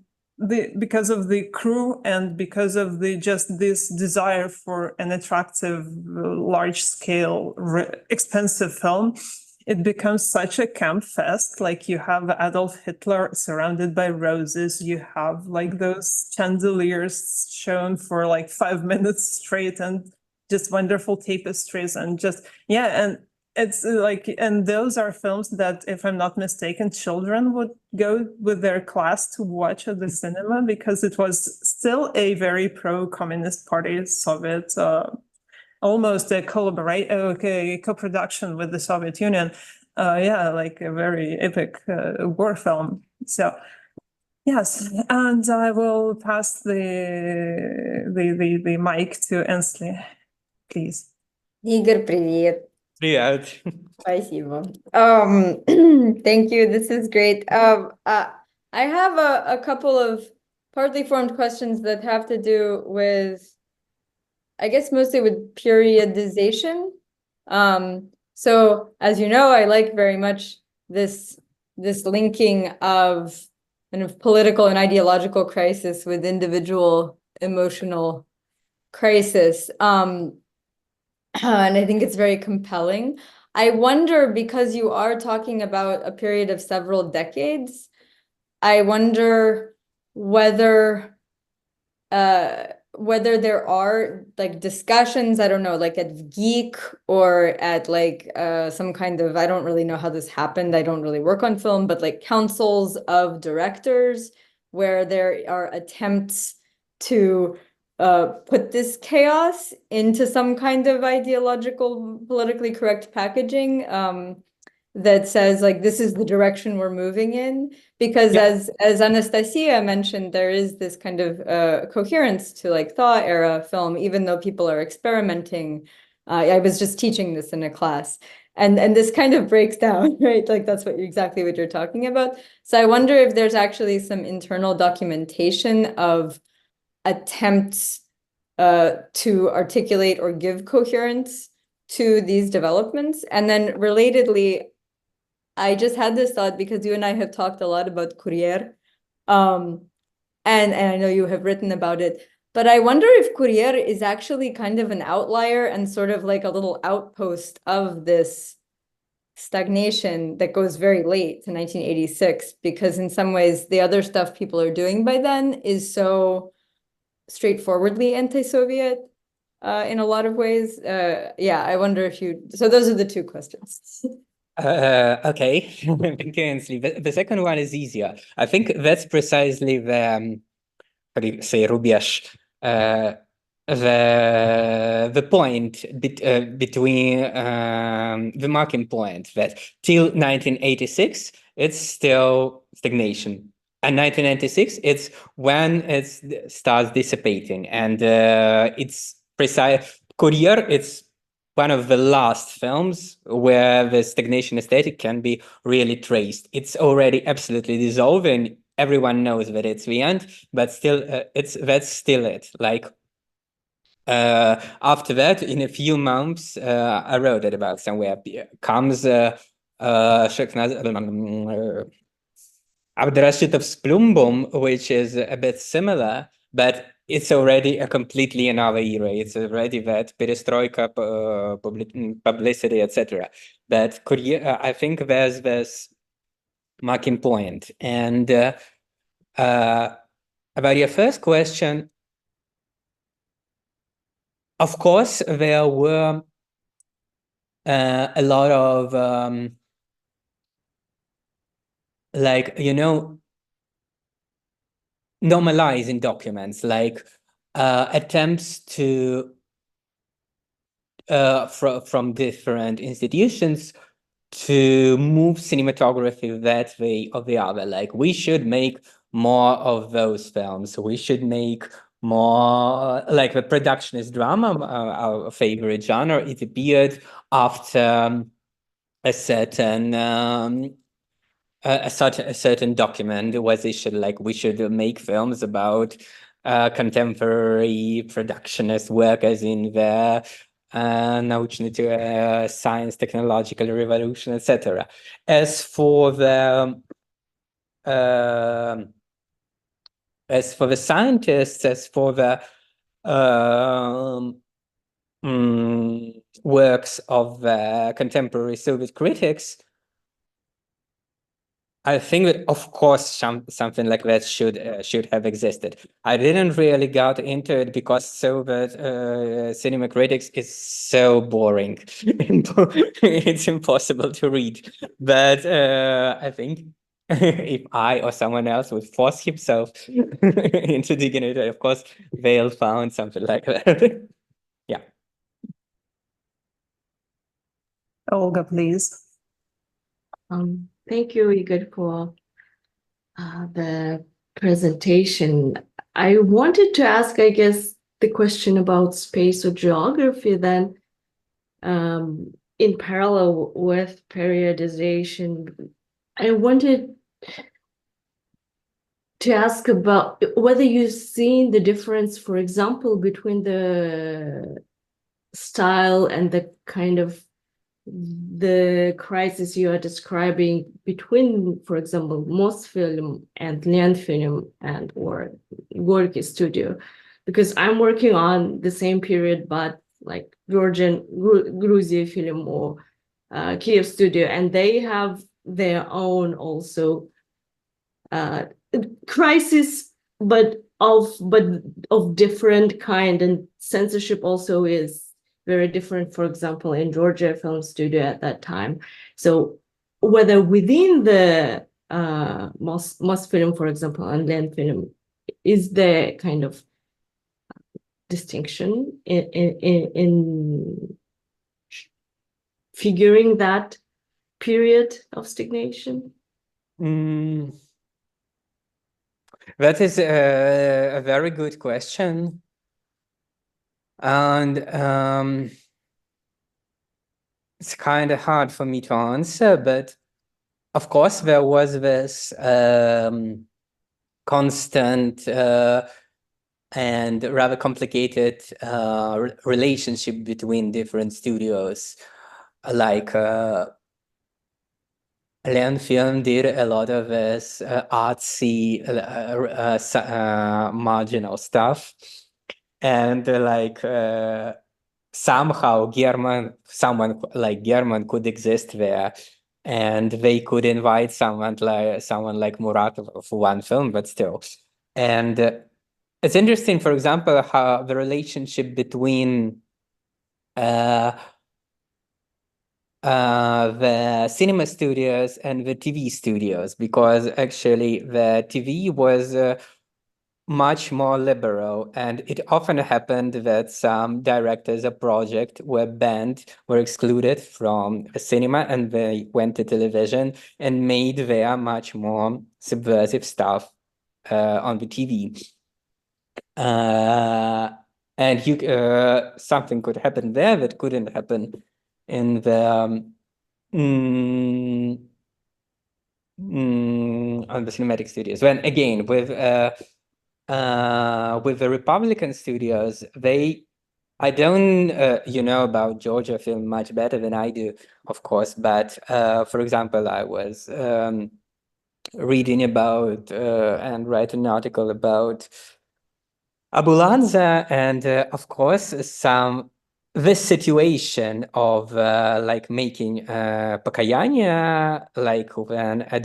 Speaker 2: because of the crew and because of just this desire for an attractive, large-scale, expensive film, it becomes such a camp fest. Like, you have Adolf Hitler surrounded by roses, you have like those chandeliers shown for like 5 minutes straight, and just wonderful tapestries and just, yeah. And it's like, and those are films that, if I'm not mistaken, children would go with their class to watch at the cinema, because it was still a very pro-communist party, Soviet, almost a co-production with the Soviet Union. Yeah, like a very epic war film. So yes, and I will pass the mic to Ensley, please.
Speaker 3: Igor, привет.
Speaker 1: Привет.
Speaker 3: Спасибо. Thank you. This is great. I have a couple of partly formed questions that have to do with, I guess, mostly with periodization. So as you know, I like very much this linking of kind of political and ideological crisis with individual emotional crisis. And I think it's very compelling. I wonder, because you are talking about a period of several decades, I wonder whether there are like discussions, I don't know, like at Geek or at like some kind of, I don't really know how this happened, I don't really work on film, but like councils of directors where there are attempts to put this chaos into some kind of ideological, politically correct packaging that says like, this is the direction we're moving in. Because as Anastasia mentioned, there is this kind of coherence to like thaw era film, even though people are experimenting. I was just teaching this in a class, and this kind of breaks down, right? Like that's exactly what you're talking about. So I wonder if there's actually some internal documentation of attempts to articulate or give coherence to these developments. And then relatedly, I just had this thought because you and I have talked a lot about Courier, and I know you have written about it, but I wonder if Courier is actually kind of an outlier and sort of like a little outpost of this stagnation that goes very late to 1986, because in some ways the other stuff people are doing by then is so straightforwardly anti-Soviet in a lot of ways. Yeah, I wonder if so those are the two questions.
Speaker 1: Okay, thank you, Ainsley. The second one is easier. I think that's precisely the, how do you say, Rubiash, the point between the marking point that till 1986 it's still stagnation, and 1996 it's when it starts dissipating, and it's precise. Courier, it's one of the last films where the stagnation aesthetic can be really traced. It's already absolutely dissolving. Everyone knows that it's the end, but still, that's still it. Like after that, in a few months, I wrote it about somewhere. Comes Abdrashitov Plumbum, which is a bit similar, but it's already a completely another era. It's already that perestroika, publicity, etc. But I think there's this marking point. And about your first question, of course, there were a lot of like, you know, normalizing documents, like attempts to from different institutions to move cinematography that way or the other. Like, we should make more of those films. We should make more, like the productionist drama, our favorite genre. It appeared after a certain a certain document was issued, like we should make films about contemporary productionist workers in the science, technological revolution, etc. As for the scientists, as for the works of contemporary Soviet critics, I think that, of course, something like that should have existed. I didn't really got into it because cinema critics is so boring. It's impossible to read. But I think if I or someone else would force himself into digging into it, of course, they'll find something like that. Yeah.
Speaker 2: Olga, please.
Speaker 4: Thank you, Igor, for the presentation. I wanted to ask, I guess, the question about space or geography then, in parallel with periodization. I wanted to ask about whether you've seen the difference, for example, between the style and the kind of the crisis you are describing between, for example, Mosfilm and Lenfilm and or Gorky Studio, because I'm working on the same period, but like Georgian Gruzia Film or Kiev Studio, and they have their own also crisis, but of different kind, and censorship also is very different, for example, in Georgia Film Studio at that time. So whether within the Mosfilm, for example, and Lenfilm, is there kind of distinction in figuring that period of stagnation?
Speaker 1: That is a very good question. And it's kind of hard for me to answer, but of course there was this constant and rather complicated relationship between different studios. Like Lenfilm did a lot of this artsy, marginal stuff. And somehow someone like German could exist there, and they could invite someone like Muratov for one film, but still. And it's interesting, for example, how the relationship between the cinema studios and the TV studios, because actually the TV was much more liberal, and it often happened that some directors of project were banned, were excluded from cinema, and they went to television and made their much more subversive stuff on the TV. And something could happen there that couldn't happen in the on the cinematic studios. When again with the Republican studios, I don't about Georgia film much better than I do, of course, but for example, I was reading about and writing an article about Abulanza, and of course this situation of like making Покаяние, like when a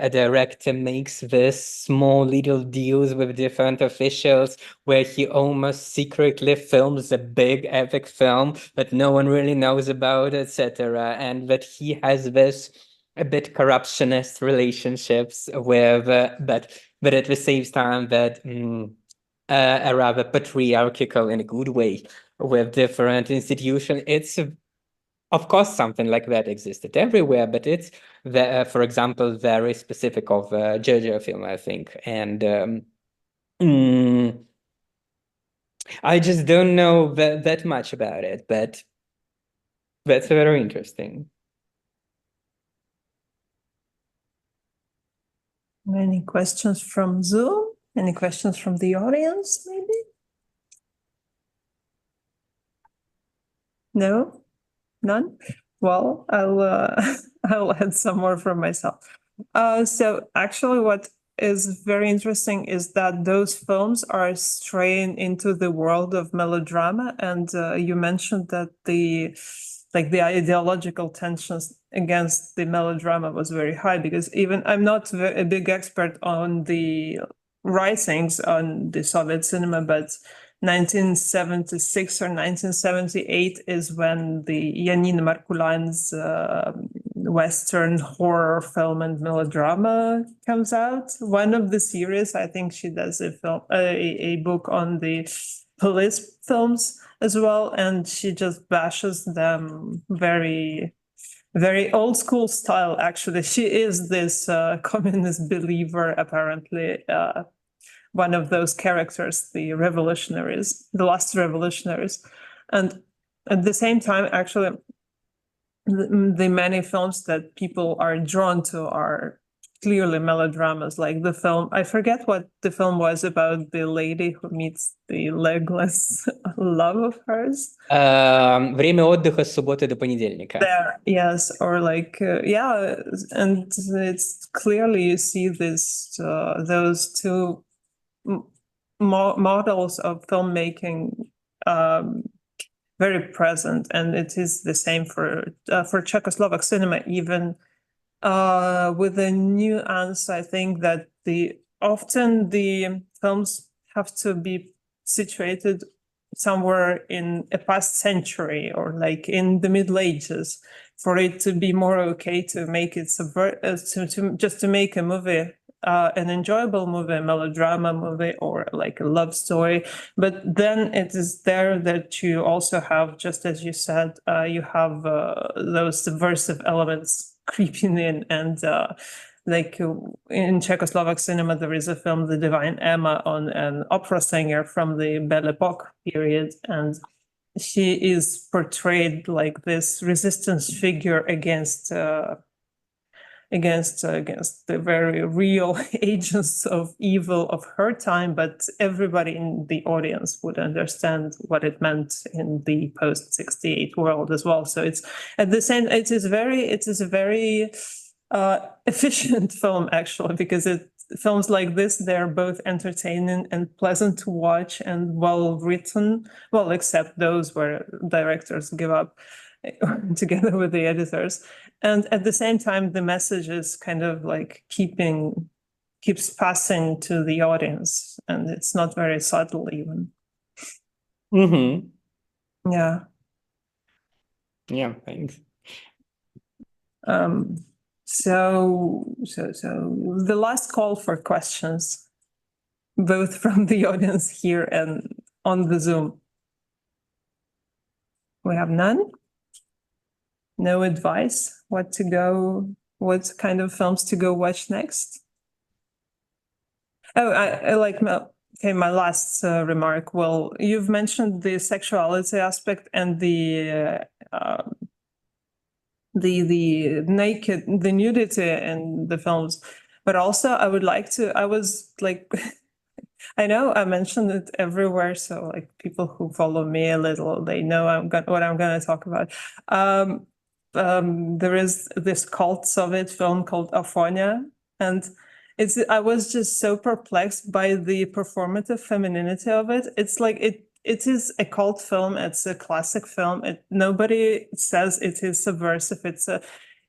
Speaker 1: director makes this small little deals with different officials where he almost secretly films a big epic film that no one really knows about, etc., and that he has this a bit corruptionist relationships with but at the same time that a rather patriarchal in a good way with different institutions. It's of course something like that existed everywhere, but it's for example very specific of Georgia film, I think. And I just don't know that much about it, but that's very interesting.
Speaker 2: Any questions from Zoom? Any questions from the audience, maybe? No? None? Well, I'll add some more from myself. So actually what is very interesting is that those films are straying into the world of melodrama, and you mentioned that the like the ideological tensions against the melodrama was very high, because even I'm not a big expert on the writings on the Soviet cinema, but 1976 or 1978 is when the Janina Markulan's Western horror film and melodrama comes out. One of the series, I think she does a book on the police films as well, and she just bashes them very, very old school style. Actually, she is this communist believer, apparently. One of those characters, the revolutionaries, the last revolutionaries. And at the same time, actually, the many films that people are drawn to are clearly melodramas, like the film, I forget what the film was about, the lady who meets the legless love of hers.
Speaker 1: Время отдыха с субботы до понедельника.
Speaker 2: There, yes, or like, yeah, and it's clearly you see this, those two models of filmmaking very present, and it is the same for Czechoslovak cinema, even with a nuance. I think that often the films have to be situated somewhere in a past century or like in the Middle Ages for it to be more okay to make it to make a movie, an enjoyable movie, a melodrama movie, or like a love story. But then it is there that you also have, just as you said, you have those subversive elements creeping in. And like in Czechoslovak cinema, there is a film, The Divine Emma, on an opera singer from the Belle Époque period. And she is portrayed like this resistance figure against the very real agents of evil of her time, but everybody in the audience would understand what it meant in the post-68 world as well. So it's at the same, it is a very efficient film, actually, because films like this, they're both entertaining and pleasant to watch and well written, well, except those where directors give up together with the editors. And at the same time, the message is kind of like keeps passing to the audience, and it's not very subtle even.
Speaker 1: Mm-hmm.
Speaker 2: Yeah.
Speaker 1: Yeah, thanks.
Speaker 2: So the last call for questions, both from the audience here and on the Zoom. We have none? No advice? What kind of films to go watch next? Oh, I like, okay, my last remark. Well, you've mentioned the sexuality aspect and the nudity in the films, but also I was like, I know I mentioned it everywhere, so like people who follow me a little, they know what I'm going to talk about. There is this cult Soviet film called Aphonia, and I was just so perplexed by the performative femininity of it. It's like it is a cult film. It's a classic film. Nobody says it is subversive.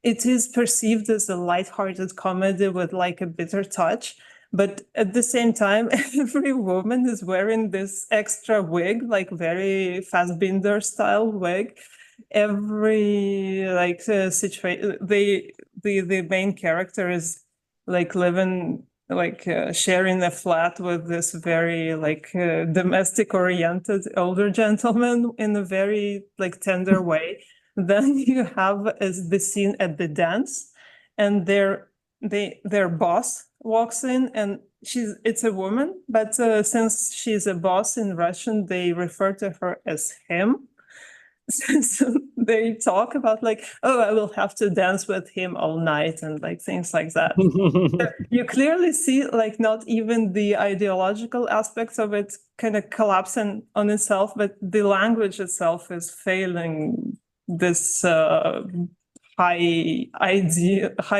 Speaker 2: It is perceived as a lighthearted comedy with like a bitter touch. But at the same time, every woman is wearing this extra wig, like very Fassbinder style wig. Every like situation, the main character is like living, like sharing a flat with this very like domestic oriented older gentleman in a very like tender way. Then you have the scene at the dance, and their boss walks in, and it's a woman, but since she's a boss in Russian, they refer to her as him. So they talk about like, oh, I will have to dance with him all night and like things like that. You clearly see like not even the ideological aspects of it kind of collapsing on itself, but the language itself is failing this high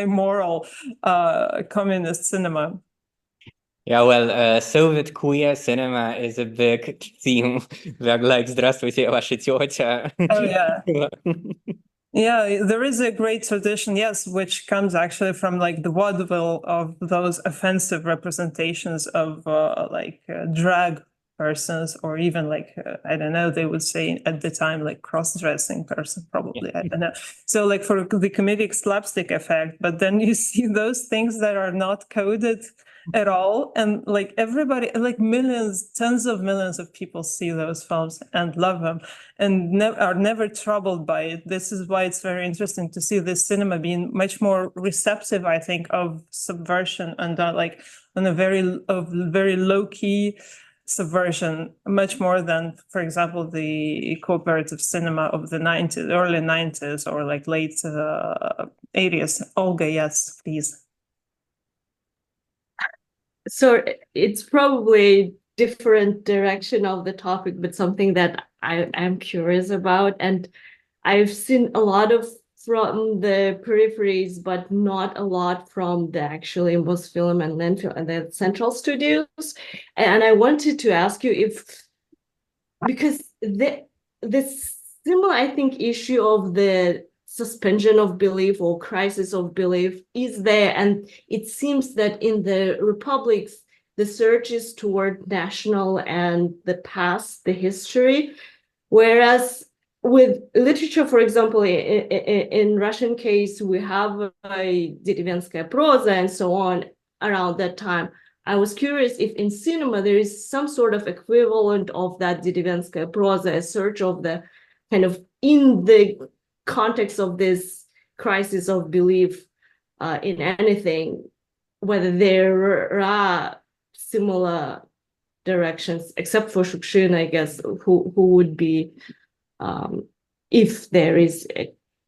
Speaker 2: moral communist cinema.
Speaker 1: Yeah, well, Soviet queer cinema is a big theme. They're like, здравствуйте, ваша тетя.
Speaker 2: Oh, yeah. Yeah, there is a great tradition, yes, which comes actually from like the vaudeville of those offensive representations of drag persons, or even like, I don't know, they would say at the time like cross-dressing person, probably, I don't know. So like for the comedic slapstick effect, but then you see those things that are not coded at all, and like everybody, like millions, tens of millions of people see those films and love them and are never troubled by it. This is why it's very interesting to see this cinema being much more receptive, I think, of subversion and like on a very low key subversion, much more than, for example, the cooperative cinema of the 90s, early 90s, or like late 80s. Olga, yes, please.
Speaker 4: So it's probably different direction of the topic, but something that I am curious about. And I've seen a lot of from the peripheries, but not a lot from the actually Mosfilm and Lenfilm and the central studios. And I wanted to ask you if, because this similar, I think, issue of the suspension of belief or crisis of belief is there. And it seems that in the republics, the search is toward national and the past, the history. Whereas with literature, for example, in Russian case, we have a Derivenskaya proza and so on around that time. I was curious if in cinema there is some sort of equivalent of that Derivenskaya proza, a search of the kind of in the context of this crisis of belief in anything, whether there are similar directions, except for Shukshin, I guess, who would be, if there is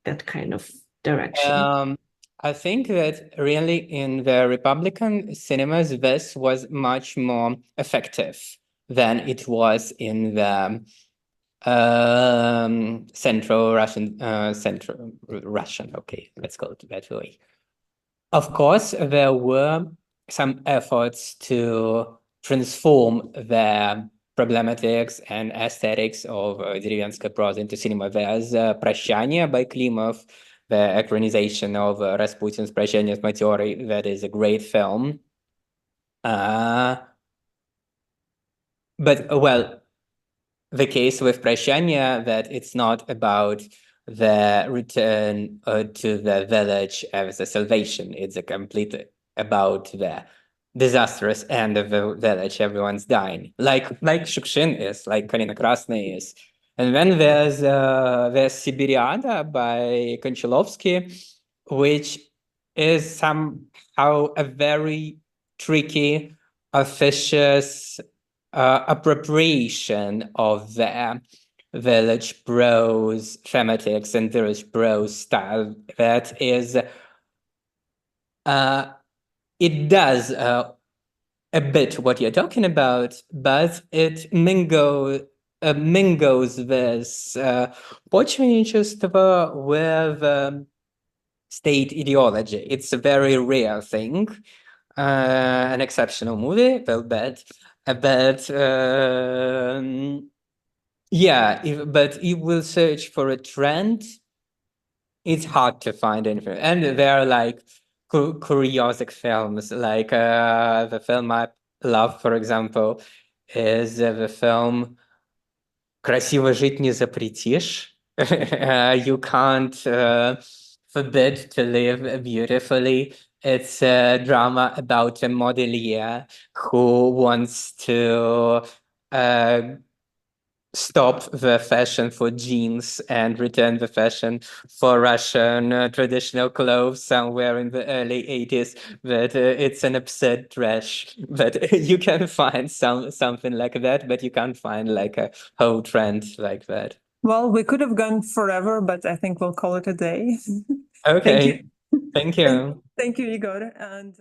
Speaker 4: that kind of direction.
Speaker 1: I think that really in the Republican cinemas, this was much more effective than it was in the Central Russian, okay, let's call it that way. Of course, there were some efforts to transform the problematics and aesthetics of Derivenskaya proza into cinema. There's Прощание by Klimov, the экранизation of Rasputin's Прощание с матерой. That is a great film. But, well, the case with Прощание, that it's not about the return to the village as a salvation. It's a complete about the disastrous end of the village. Everyone's dying, like Shukshin is, like Karina Krasnaya is. And then there's Siberiada by Konchalovsky, which is somehow a very tricky, officious appropriation of the village prose thematics and village prose style that is it does a bit what you're talking about, but it mingles this почвенничество with state ideology. It's a very rare thing, an exceptional movie, well, but yeah, but you will search for a trend, it's hard to find anything. And there are like curiosic films, like the film I love, for example, is the film «Красиво жить не запретишь». You can't forbid to live beautifully. It's a drama about a modelier who wants to stop the fashion for jeans and return the fashion for Russian traditional clothes somewhere in the early 80s, but it's an absurd trash. But you can find something like that, but you can't find like a whole trend like that.
Speaker 2: Well, we could have gone forever, but I think we'll call it a day.
Speaker 1: Okay. Thank you.
Speaker 2: Thank you, Igor. And